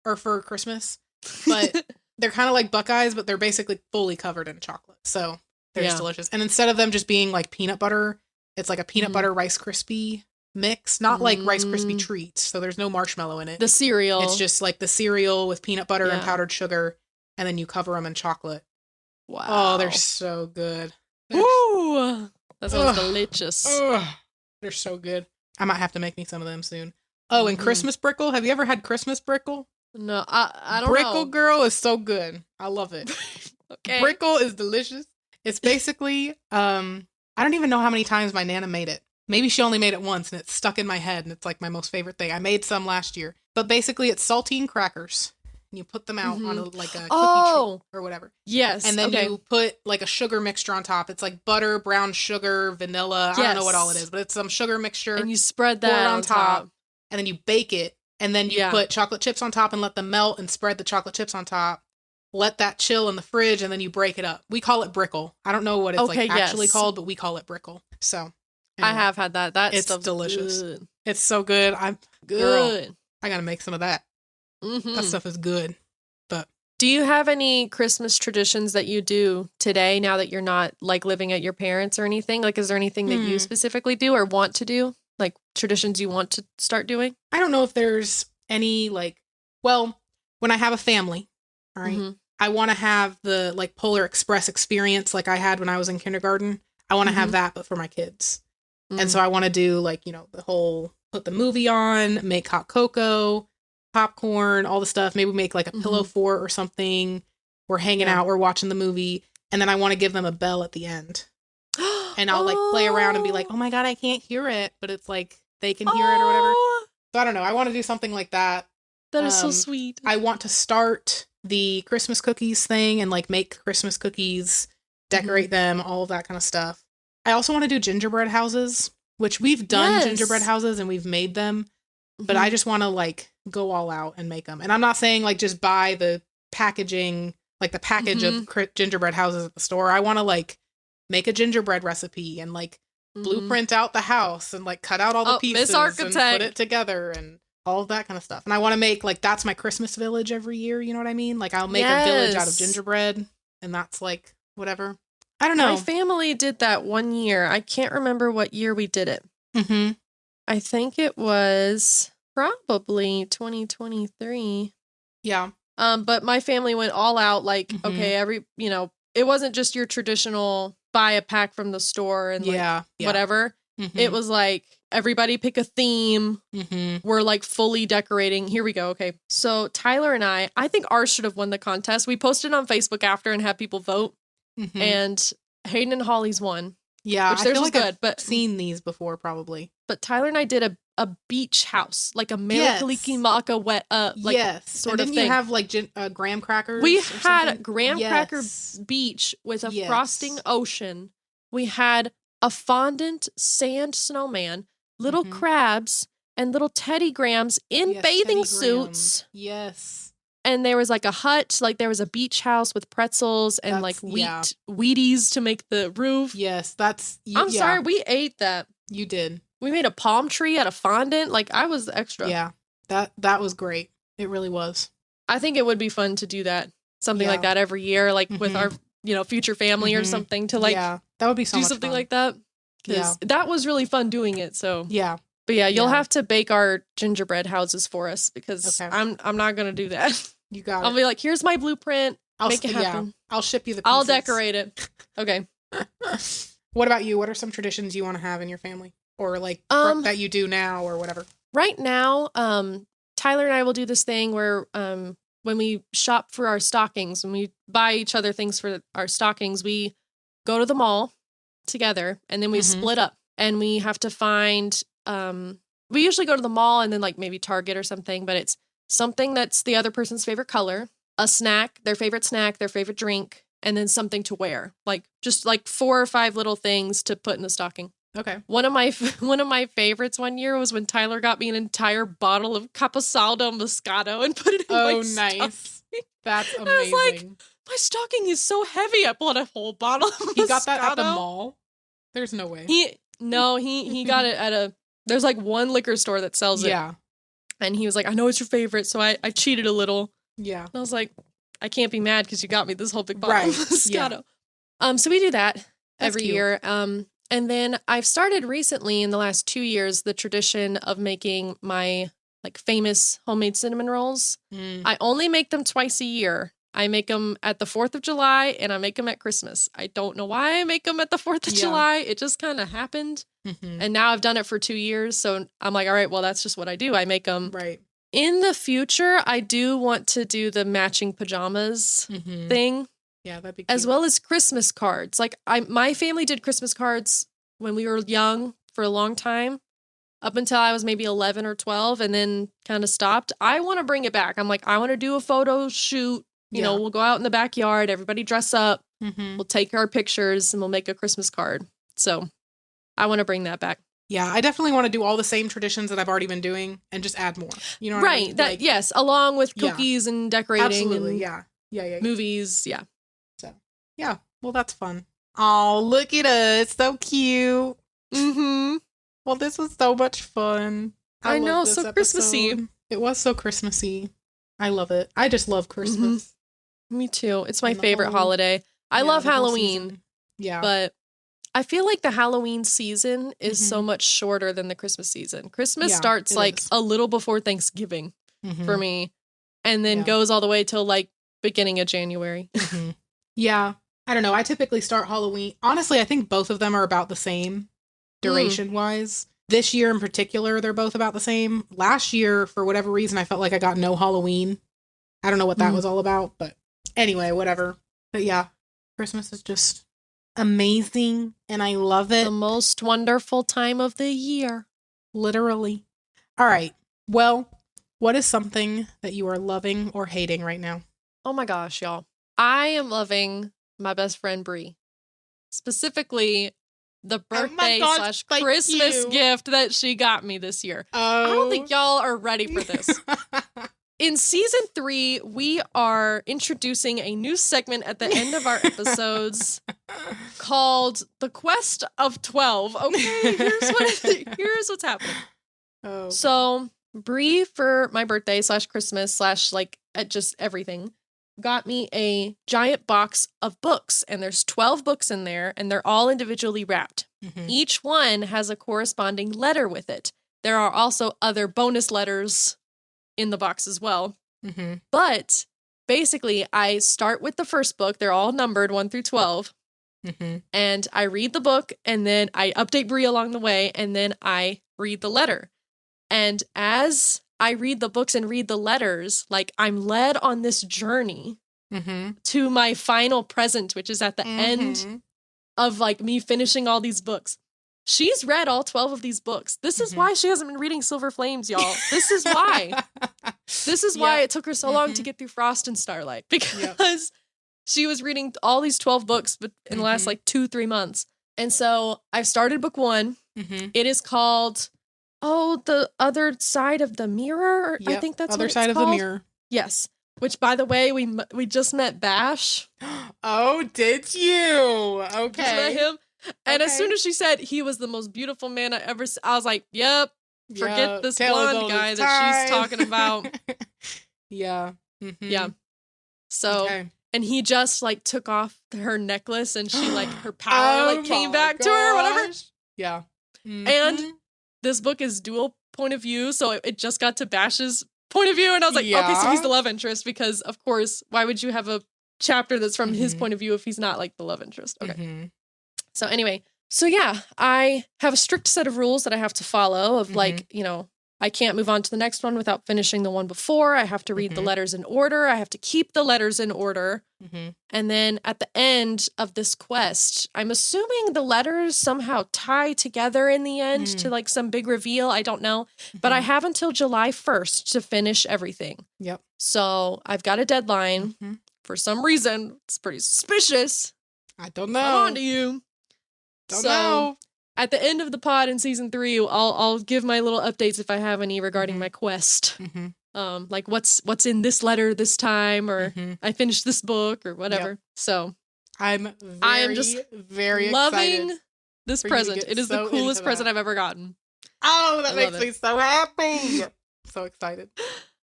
Or for Christmas. But they're kind of like Buckeyes, but they're basically fully covered in chocolate. So they're just delicious. And instead of them just being like peanut butter, it's like a peanut butter Rice Krispie mix. Not like Rice Krispie treats. So there's no marshmallow in it. The cereal. It's just like the cereal with peanut butter and powdered sugar. And then you cover them in chocolate. Wow. Oh, they're so good. Ooh. That sounds delicious. They're so good. I might have to make me some of them soon. Oh, and Christmas Brickle. Have you ever had Christmas Brickle? No, I don't know. Brickle Girl is so good. I love it. Okay. Brickle is delicious. It's basically, I don't even know how many times my Nana made it. Maybe she only made it once and it's stuck in my head and it's like my most favorite thing. I made some last year. But basically it's saltine crackers. And you put them out on a cookie treat or whatever. Yes. And then you put like a sugar mixture on top. It's like butter, brown sugar, vanilla. Yes. I don't know what all it is, but it's some sugar mixture. And you spread that on top. And then you bake it. And then you put chocolate chips on top and let them melt and spread the chocolate chips on top. Let that chill in the fridge and then you break it up. We call it Brickle. I don't know what it's actually called, but we call it Brickle. So anyway, I have had that. That stuff's delicious. Good. It's so good. I'm good. Girl, I gotta make some of that. That stuff is good. But do you have any Christmas traditions that you do today now that you're not like living at your parents or anything? Like, is there anything that you specifically do or want to do? Like traditions you want to start doing? I don't know if there's any when I have a family, all right, I want to have the like Polar Express experience like I had when I was in kindergarten. I want to have that, but for my kids. And so I want to do the whole put the movie on, make hot cocoa, popcorn, all the stuff. Maybe make like a pillow fort or something. We're hanging out, we're watching the movie. And then I want to give them a bell at the end. And I'll like play around and be like, oh my God, I can't hear it. But it's like they can hear it or whatever. So I don't know. I want to do something like that. That is so sweet. I want to start the Christmas cookies thing and like make Christmas cookies, decorate them, all of that kind of stuff. I also want to do gingerbread houses, which we've done gingerbread houses and we've made them. But I just want to like go all out and make them. And I'm not saying like just buy the packaging, like the package of gingerbread houses at the store. I want to like make a gingerbread recipe and like blueprint out the house and like cut out all the pieces and put it together and all of that kind of stuff. And I want to make like, that's my Christmas village every year. You know what I mean? Like I'll make a village out of gingerbread and that's like whatever. I don't know. My family did that one year. I can't remember what year we did it. I think it was probably 2023. Yeah. But my family went all out like, okay, it wasn't just your traditional buy a pack from the store and like whatever. It was like everybody pick a theme. We're like fully decorating. Here we go. Okay. So Tyler and I think ours should have won the contest. We posted on Facebook after and had people vote. And Hayden and Holly's won. Yeah. Which theirs was good, I've seen these before probably. But Tyler and I did a beach house, like a Yes. Marakaliki wet, like yes. sort and of didn't thing. you have like graham crackers? We or had something? graham cracker Yes. beach with a Yes. frosting ocean. We had a fondant sand snowman, little Mhm. crabs, and little Teddy Grahams in Yes, bathing Teddy suits. Graham. Yes. And there was like a hut, like there was a beach house with pretzels and like Wheaties to make the roof. Yes, that's I'm sorry, we ate that. You did. We made a palm tree out of fondant. Like I was extra. Yeah. That was great. It really was. I think it would be fun to do that. Something like that every year, like with our, future family or something to like that would be so do much something fun. like that. Because that was really fun doing it. So yeah. But yeah, you'll have to bake our gingerbread houses for us because I'm not gonna do that. You got it. I'll be like, here's my blueprint. Make it happen. Yeah, I'll ship you the pieces. I'll decorate it. Okay. What about you? What are some traditions you want to have in your family? Or like that you do now or whatever? Right now, Tyler and I will do this thing where when we shop for our stockings, when we buy each other things for our stockings, we go to the mall together and then we split up and we have to find we usually go to the mall and then like maybe Target or something, but it's something that's the other person's favorite color, a snack, their favorite drink, and then something to wear. Like just like 4 or 5 little things to put in the stocking. Okay. One of my favorites one year was when Tyler got me an entire bottle of Caposaldo Moscato and put it in my stocking. Nice. That's amazing. I was like, my stocking is so heavy. I bought a whole bottle of Moscato. He got that at the mall? There's no way. He got it at there's like one liquor store that sells it. Yeah. And he was like, I know it's your favorite, so I cheated a little. Yeah. And I was like, I can't be mad because you got me this whole big bottle of Moscato. Yeah. So we do that That's every cute. year. And then I've started recently in the last 2 years the tradition of making my like famous homemade cinnamon rolls. I only make them twice a year. I make them at the 4th of July and I make them at Christmas. I don't know why I make them at the 4th of July. It just kind of happened. And now I've done it for 2 years. So I'm like, all right, well, that's just what I do. I make them. Right. In the future, I do want to do the matching pajamas thing. Yeah, that'd be cute. As well as Christmas cards. Like my family did Christmas cards when we were young for a long time, up until I was maybe 11 or 12 and then kind of stopped. I want to bring it back. I'm like, I want to do a photo shoot. You know, we'll go out in the backyard, everybody dress up, we'll take our pictures and we'll make a Christmas card. So I want to bring that back. Yeah, I definitely want to do all the same traditions that I've already been doing and just add more. You know what I mean? Right. Yes, along with cookies and decorating. Absolutely, and yeah. Movies, yeah. So, yeah, well, that's fun. Oh, look at us. So cute. Well, this was so much fun. I know, so Christmassy. It was so Christmassy. I love it. I just love Christmas. Me too. It's my favorite holiday. I love Halloween. Yeah. But I feel like the Halloween season is so much shorter than the Christmas season. Christmas starts like a little before Thanksgiving for me and then goes all the way till like beginning of January. Yeah. I don't know. I typically start Halloween. Honestly, I think both of them are about the same duration wise. This year in particular, they're both about the same. Last year, for whatever reason, I felt like I got no Halloween. I don't know what that was all about, but anyway, whatever. But yeah, Christmas is just amazing and I love it. The most wonderful time of the year. Literally. All right. Well, what is something that you are loving or hating right now? Oh my gosh, y'all. I am loving my best friend Brie. Specifically, the birthday / Christmas gift that she got me this year. I don't think y'all are ready for this. In season 3, we are introducing a new segment at the end of our episodes called The Quest of 12. Okay, here's what's happening. Oh. So, Brie, for my birthday / Christmas / like just everything, got me a giant box of books. And there's 12 books in there, and they're all individually wrapped. Each one has a corresponding letter with it. There are also other bonus letters in the box as well. But basically, I start with the first book. They're all numbered 1 through 12. And I read the book, and then I update Brie along the way, and then I read the letter. And as I read the books and read the letters, like I'm led on this journey to my final present, which is at the end of like me finishing all these books. She's read all 12 of these books. This is why she hasn't been reading Silver Flames, y'all. This is why. This is why it took her so long to get through Frost and Starlight, because she was reading all these 12 books in the last like 2-3 months. And so I've started book 1. It is called, The Other Side of the Mirror. I think that's Other what it's Side of called. the Mirror. Yes. Which, by the way, we just met Bash. Oh, did you? Okay. Just met him. And as soon as she said he was the most beautiful man I ever saw, I was like, yep. Forget this blonde guy that she's talking about. Yeah. Yeah. So, and he just like took off her necklace and she like, her power like came back to her or whatever. Yeah. And this book is dual point of view. So it just got to Bash's point of view. And I was like, okay, so he's the love interest because of course, why would you have a chapter that's from his point of view if he's not like the love interest? Okay. So anyway, so yeah, I have a strict set of rules that I have to follow of like, you know, I can't move on to the next one without finishing the one before. I have to read the letters in order. I have to keep the letters in order. And then at the end of this quest, I'm assuming the letters somehow tie together in the end to like some big reveal. I don't know. But I have until July 1st to finish everything. Yep. So I've got a deadline. For some reason, it's pretty suspicious. I don't know. I'm on to you. Don't know. At the end of the pod in season 3, I'll give my little updates if I have any regarding my quest. Like what's in this letter this time, or I finished this book or whatever. Yep. So I am just very loving this present. It is the coolest present I've ever gotten. Oh, that makes me so happy. So excited.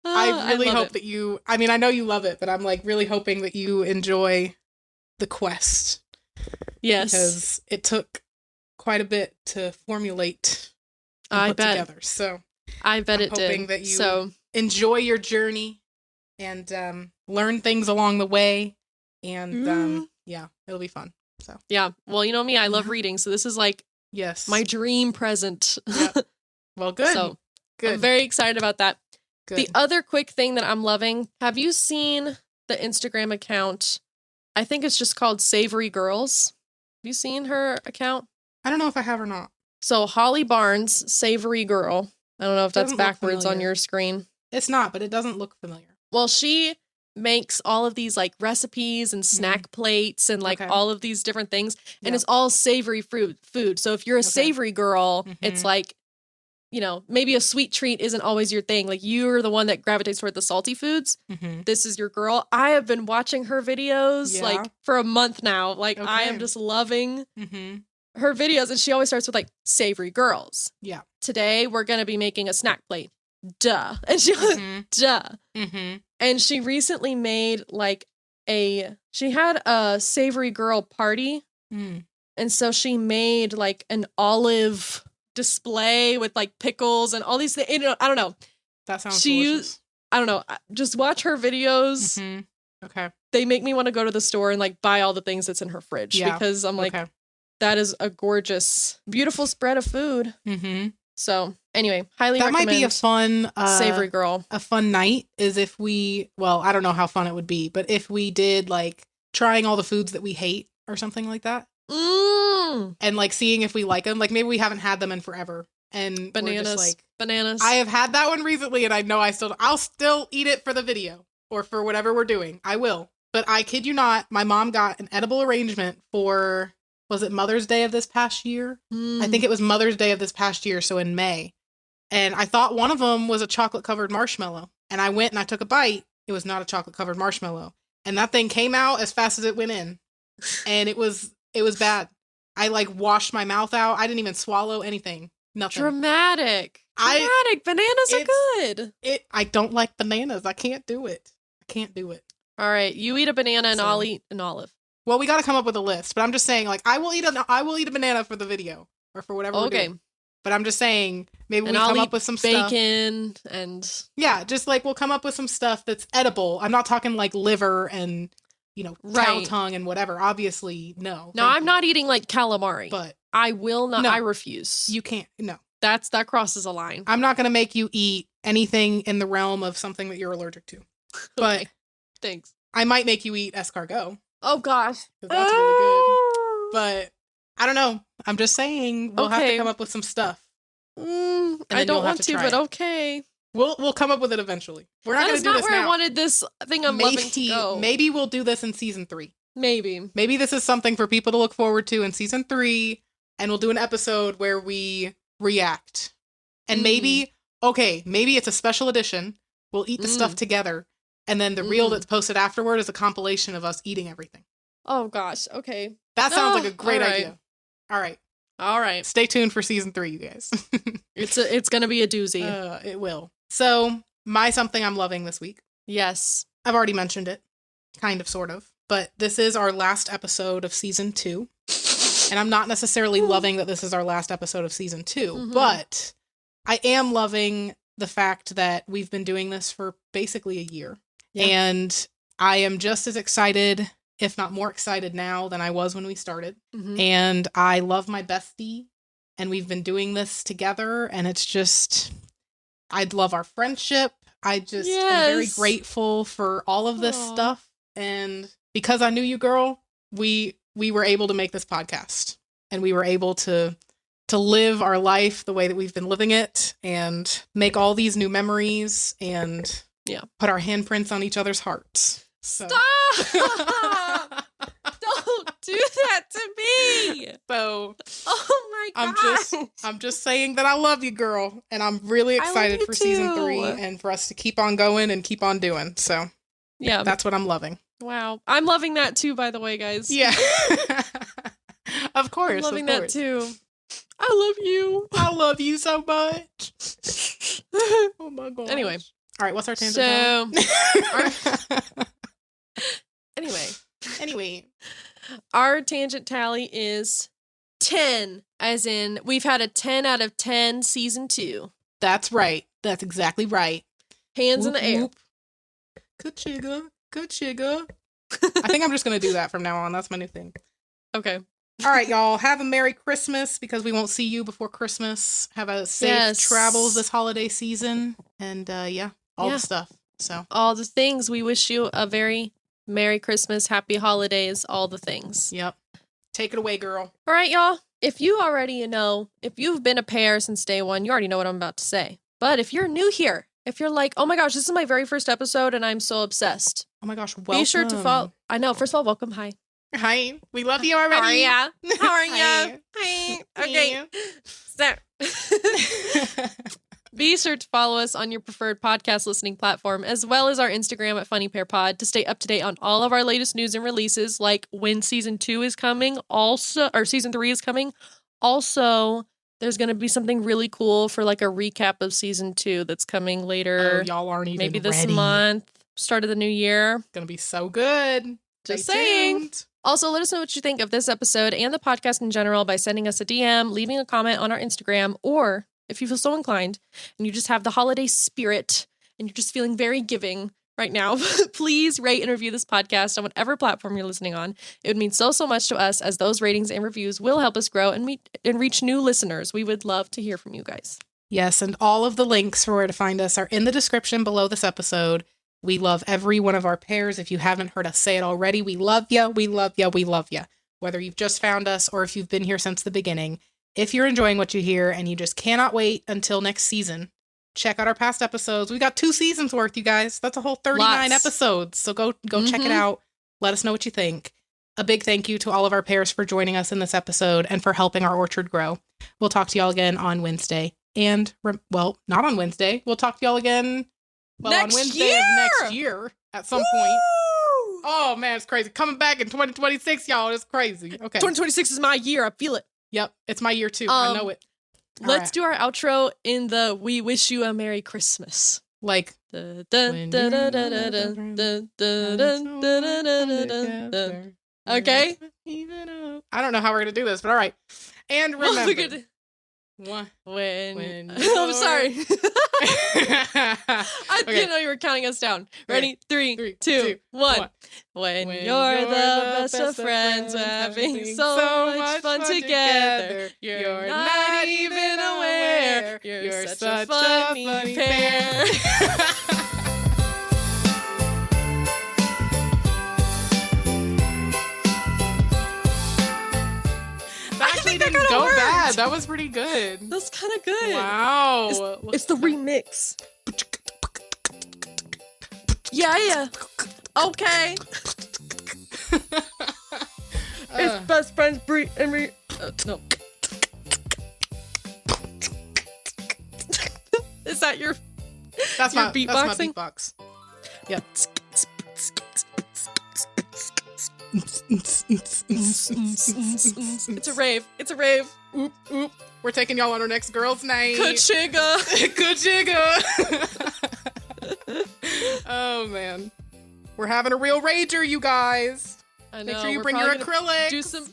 I really hope that you, I mean, I know you love it, but I'm like really hoping that you enjoy the quest. Yes. Because it took quite a bit to formulate and put together. So I bet I'm it did. Hoping that you enjoy your journey and learn things along the way. And yeah, it'll be fun. So yeah. Well, you know me, I love reading. So this is like my dream present. Yep. Well, good. So good. I'm very excited about that. Good. The other quick thing that I'm loving, have you seen the Instagram account? I think it's just called Savory Girls. Have you seen her account? I don't know if I have or not. So Holly Barnes, Savory Girl. I don't know if that's backwards on your screen. It's not, but it doesn't look familiar. Well, she makes all of these like recipes and snack plates and like all of these different things. And it's all savory food. So if you're a savory girl, it's like, you know, maybe a sweet treat isn't always your thing. Like you're the one that gravitates toward the salty foods. This is your girl. I have been watching her videos like for a month now. Like I am just loving her videos. And she always starts with like savory girls. Yeah. Today we're going to be making a snack plate. Duh. And she duh. And she recently made like she had a savory girl party. And so she made like an olive display with like pickles and all these things. I don't know. That sounds delicious. I don't know. Just watch her videos. Okay. They make me want to go to the store and like buy all the things that's in her fridge because I'm like, that is a gorgeous, beautiful spread of food. So anyway, highly recommend. That might be a fun savory girl. A fun night is if we, well, I don't know how fun it would be, but if we did like trying all the foods that we hate or something like that. And like seeing if we like them. Like maybe we haven't had them in forever. And bananas. We're just like, bananas. I have had that one recently and I know I'll still eat it for the video or for whatever we're doing. I will. But I kid you not, my mom got an edible arrangement for, was it Mother's Day of this past year? I think it was Mother's Day of this past year. So in May. And I thought one of them was a chocolate covered marshmallow. And I went and I took a bite. It was not a chocolate covered marshmallow. And that thing came out as fast as it went in. And it was bad. I like washed my mouth out. I didn't even swallow anything. Nothing. Dramatic. Bananas are good. I don't like bananas. I can't do it. All right. You eat a banana and I'll eat an olive. Well, we got to come up with a list, but I'm just saying like I will eat a banana for the video or for whatever we're doing. But I'm just saying maybe we come up with some bacon and yeah, just like we'll come up with some stuff that's edible. I'm not talking like liver and cow tongue and whatever. Obviously, no. No, I'm not eating like calamari. But I will not. No, I refuse. You can't. No. That crosses a line. I'm not going to make you eat anything in the realm of something that you're allergic to. But thanks. I might make you eat escargot. Oh gosh. Because that's really good. But I don't know. I'm just saying we'll have to come up with some stuff. I don't want to, but okay. We'll come up with it eventually. We're not going to do this now. That's not where I wanted this thing I'm loving to go. Maybe we'll do this in season 3. Maybe this is something for people to look forward to in season 3, and we'll do an episode where we react. And maybe it's a special edition. We'll eat the stuff together, and then the reel that's posted afterward is a compilation of us eating everything. Oh gosh, okay. That sounds like a great idea. All right. Stay tuned for season 3, you guys. It's gonna be a doozy. It will. So, my something I'm loving this week. Yes. I've already mentioned it. Kind of, sort of. But this is our last episode of season 2. And I'm not necessarily loving that this is our last episode of season 2, but I am loving the fact that we've been doing this for basically a year. Yeah. And I am just as excited, if not more excited now than I was when we started. And I love my bestie, and we've been doing this together, and it's just, I love our friendship. I just am very grateful for all of this stuff. And because I knew you, girl, we were able to make this podcast, and we were able to live our life the way that we've been living it, and make all these new memories, and put our handprints on each other's hearts. So. Stop! Don't do that to me. So, oh my god, I'm just saying that I love you, girl, and I'm really excited for season 3 and for us to keep on going and keep on doing. So, yeah, that's what I'm loving. Wow. I'm loving that too, by the way, guys. Yeah. Of course. I'm loving that too. I love you. I love you so much. Oh my god. Anyway. All right, what's our tangent? Anyway. Our tangent tally is 10, as in we've had a 10 out of 10 season 2. That's right. That's exactly right. Hands in the air. Good chigga. I think I'm just going to do that from now on. That's my new thing. Okay. All right, y'all. Have a Merry Christmas, because we won't see you before Christmas. Have a safe travels this holiday season. And all the stuff. So all the things. We wish you a very Merry Christmas, Happy Holidays, all the things. Yep. Take it away, girl. All right, y'all. If you already know, if you've been a Pear since day one, you already know what I'm about to say. But if you're new here, if you're like, oh my gosh, this is my very first episode and I'm so obsessed. Oh my gosh, welcome. Be sure to follow. I know. First of all, welcome. Hi. Hi. We love you already. How are ya? Hi. Okay. So, be sure to follow us on your preferred podcast listening platform, as well as our Instagram at FunnyPearPod, to stay up to date on all of our latest news and releases, like when season 2 is coming, or season 3 is coming. Also, there's going to be something really cool for like a recap of season 2 that's coming later. Oh, y'all aren't even maybe this month, start of the new year. It's going to be so good. Just saying. Also, let us know what you think of this episode and the podcast in general by sending us a DM, leaving a comment on our Instagram, or if you feel so inclined and you just have the holiday spirit and you're just feeling very giving right now, please rate and review this podcast on whatever platform you're listening on. It would mean so much to us, as those ratings and reviews will help us grow and reach new listeners. We would love to hear from you guys. Yes, and all of the links for where to find us are in the description below this episode. We love every one of our Pears. If you haven't heard us say it already, we love you, we love you, we love you. Whether you've just found us or if you've been here since the beginning, if you're enjoying what you hear and you just cannot wait until next season, check out our past episodes. We got 2 seasons worth, you guys. That's a whole 39 episodes. So go check it out. Let us know what you think. A big thank you to all of our Pears for joining us in this episode and for helping our orchard grow. We'll talk to y'all again on Wednesday. And, not on Wednesday. We'll talk to y'all again on Wednesday of next year at some point. Oh, man, it's crazy. Coming back in 2026, y'all. It's crazy. Okay. 2026 is my year. I feel it. Yep. It's my year, too. I know it. Let's do our outro in the "We Wish You a Merry Christmas." Like, okay. I don't know how we're gonna do this, but all right. And remember, when I'm sorry. I didn't know you were counting us down. Ready? 3, 2, 1. When you're the best of friends, having so much fun together, you're not even aware you're such a funny pair. That was pretty good. That's kind of good. Wow. It's the remix. Yeah. Okay. It's best friends Brie and me. No. Is that your? That's your my beatboxing? That's my beatbox. Yep. It's a rave. It's a rave. Oop, oop. We're taking y'all on our next girls' night. Ka-chigga. Ka-chigga. Oh, man. We're having a real rager, you guys. I know. Make sure you bring your acrylics. Do some.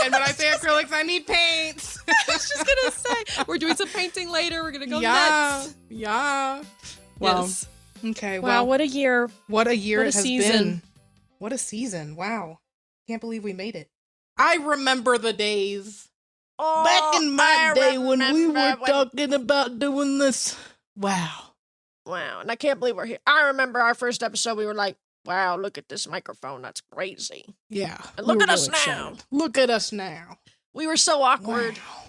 And when I say acrylics, I need paints. I was just gonna say we're doing some painting later. We're gonna go nuts. Yeah. Wow. Yes. Okay. Wow. Well, What a year. what a year what a it has season. been. What a season. Wow. Can't believe we made it. I remember the days. Oh, Back in my day when we were remember when- talking about doing this. Wow. Wow. And I can't believe we're here. I remember our first episode. We were like, "Wow, look at this microphone. That's crazy." Yeah. And look we at were us really now. excited. Look at us now. We were so awkward. Wow.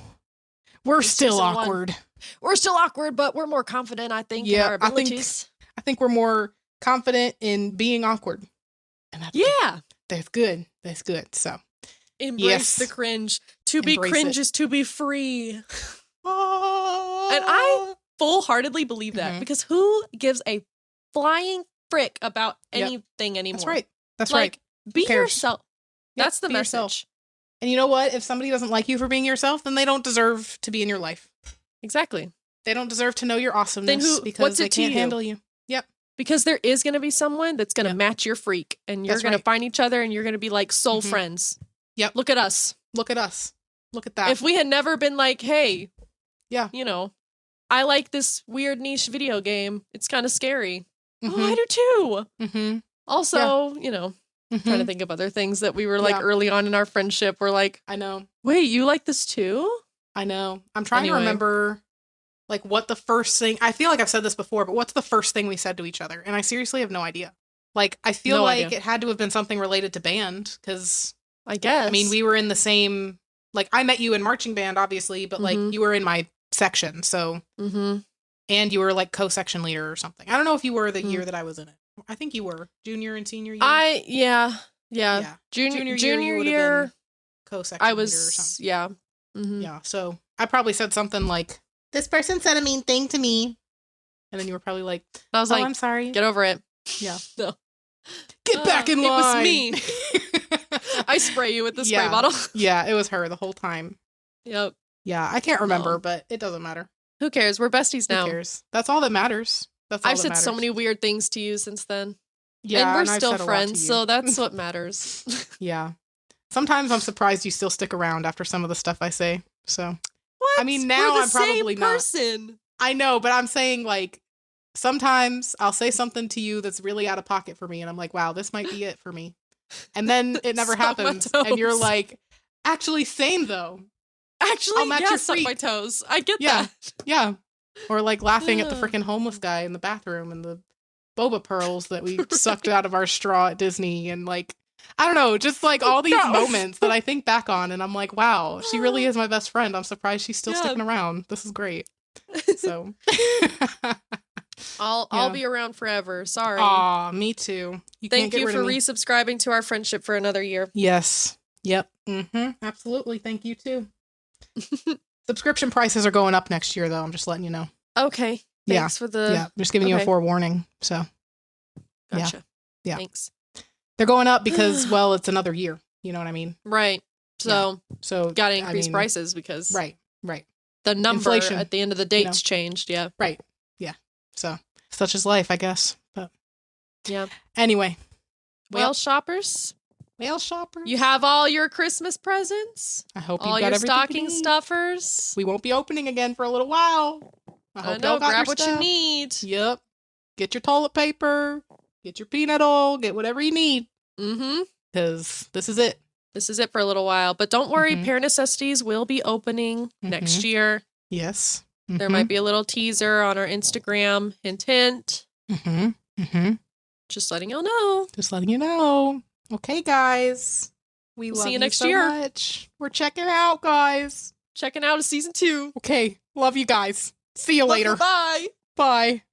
We're In still season one. awkward. We're still awkward, but we're more confident, I think, in Yeah, our I think- abilities. I think we're more confident in being awkward. And that's good. That's good. So. Embrace Yes. the cringe. To be Embrace cringe it. is to be free. And Oh. I full-heartedly believe that Mhm. because who gives a flying frick about Yep. anything anymore? That's right. That's Like, right. be cares? yourself. Yep, That's the be message. yourself. And you know what? If somebody doesn't like you for being yourself, then they don't deserve to be in your life. Exactly. They don't deserve to know your awesomeness what's because they it to can't you? handle you. Yep. Because there is going to be someone that's going to Yep. match your freak and you're That's going to right. find each other and you're going to be like soul Mhm. friends. Yep. Look at us. Look at us. Look at that. If we had never been like, hey, Yeah. you know, I like this weird niche video game. It's kind of scary. Oh, I Mhm. do too. Mm-hmm. Also, you know, trying to think of other things that we were like Yeah. early on in our friendship. We're like, I know. wait, you like this too? I know. I'm trying Anyway. to remember like what the first thing I feel like I've said this before, but what's the first thing we said to each other? And I seriously have no idea. Like I feel No like idea. it had to have been something related to band because I guess. I mean we were in the same like I met you in marching band obviously, but like Mhm. you were in my section, so Mm-hmm. and you were like co-section leader or something. I don't know if you were the Mm. year that I was in it. I think you were junior and senior year. Yeah. yeah. Junior you would have year, been co-section I leader or was, something. yeah. Mm-hmm. Yeah, so I probably said something like, "This person said a mean thing to me," and then you were probably like, I was "Oh, like, I'm sorry." get over it. Yeah. No. Get back in It was line. me. I spray you with the spray Yeah. bottle. Yeah, it was her the whole time. Yep. Yeah, I can't remember, No. but it doesn't matter. Who cares? We're besties Who now. cares? That's all that matters. That's all I've that said matters. so many weird things to you since then. Yeah, and we're I've still said a lot to friends, you. so that's what matters. Yeah. Sometimes I'm surprised you still stick around after some of the stuff I say. So What? I mean, now We're the I'm probably same not. person. I know, but I'm saying like sometimes I'll say something to you that's really out of pocket for me, and I'm like, wow, this might be it for me. And then it never Suck my happens, and you're toes. like, actually, same though. Actually, I'll match yeah, your suck my freak. toes. I get Yeah. that. Yeah. Or like laughing at the Yeah. freaking homeless guy in the bathroom and the boba pearls that we sucked out of our straw at Disney, and like I don't know, just like all these No. moments that I think back on, and I'm like, wow, she really is my best friend. I'm surprised she's still Yeah. sticking around. This is great. So, I'll Yeah. be around forever. Sorry. aw, me too. You can't Thank get you rid for of me. resubscribing to our friendship for another year. Yes. Yep. Absolutely. Thank you too. Subscription prices are going up next year, though. I'm just letting you know. Okay. Yeah. Thanks for the Yeah, just giving you a okay. forewarning. So gotcha. Yeah. Thanks. they're going up because, well, it's another year. You know what I mean? Right. So So gotta increase I mean, prices because Right. the number Inflation, at the end of the date's changed. Yeah. Right. Yeah. So such is life, I guess. But Yeah. anyway, Well, shoppers, whale shoppers. you have all your Christmas presents, I hope all you've got your everything you stocking need. stuffers. We won't be opening again for a little while. I I hope know. y'all got Grab your what you stuff. need. Yep. Get your toilet paper. Get your peanut oil. Get whatever you need. Mm-hmm. Because this is it. This is it for a little while, but don't worry. Mhm. Pair Necessities will be opening next year. Yes. There might be a little teaser on our Instagram. Hint, hint. Just letting y'all know. Just letting you know. Okay, guys. We We'll love see you next so year. much. We're checking out, guys. checking out a season 2. Okay. Love you guys. See you later. Bye. Bye.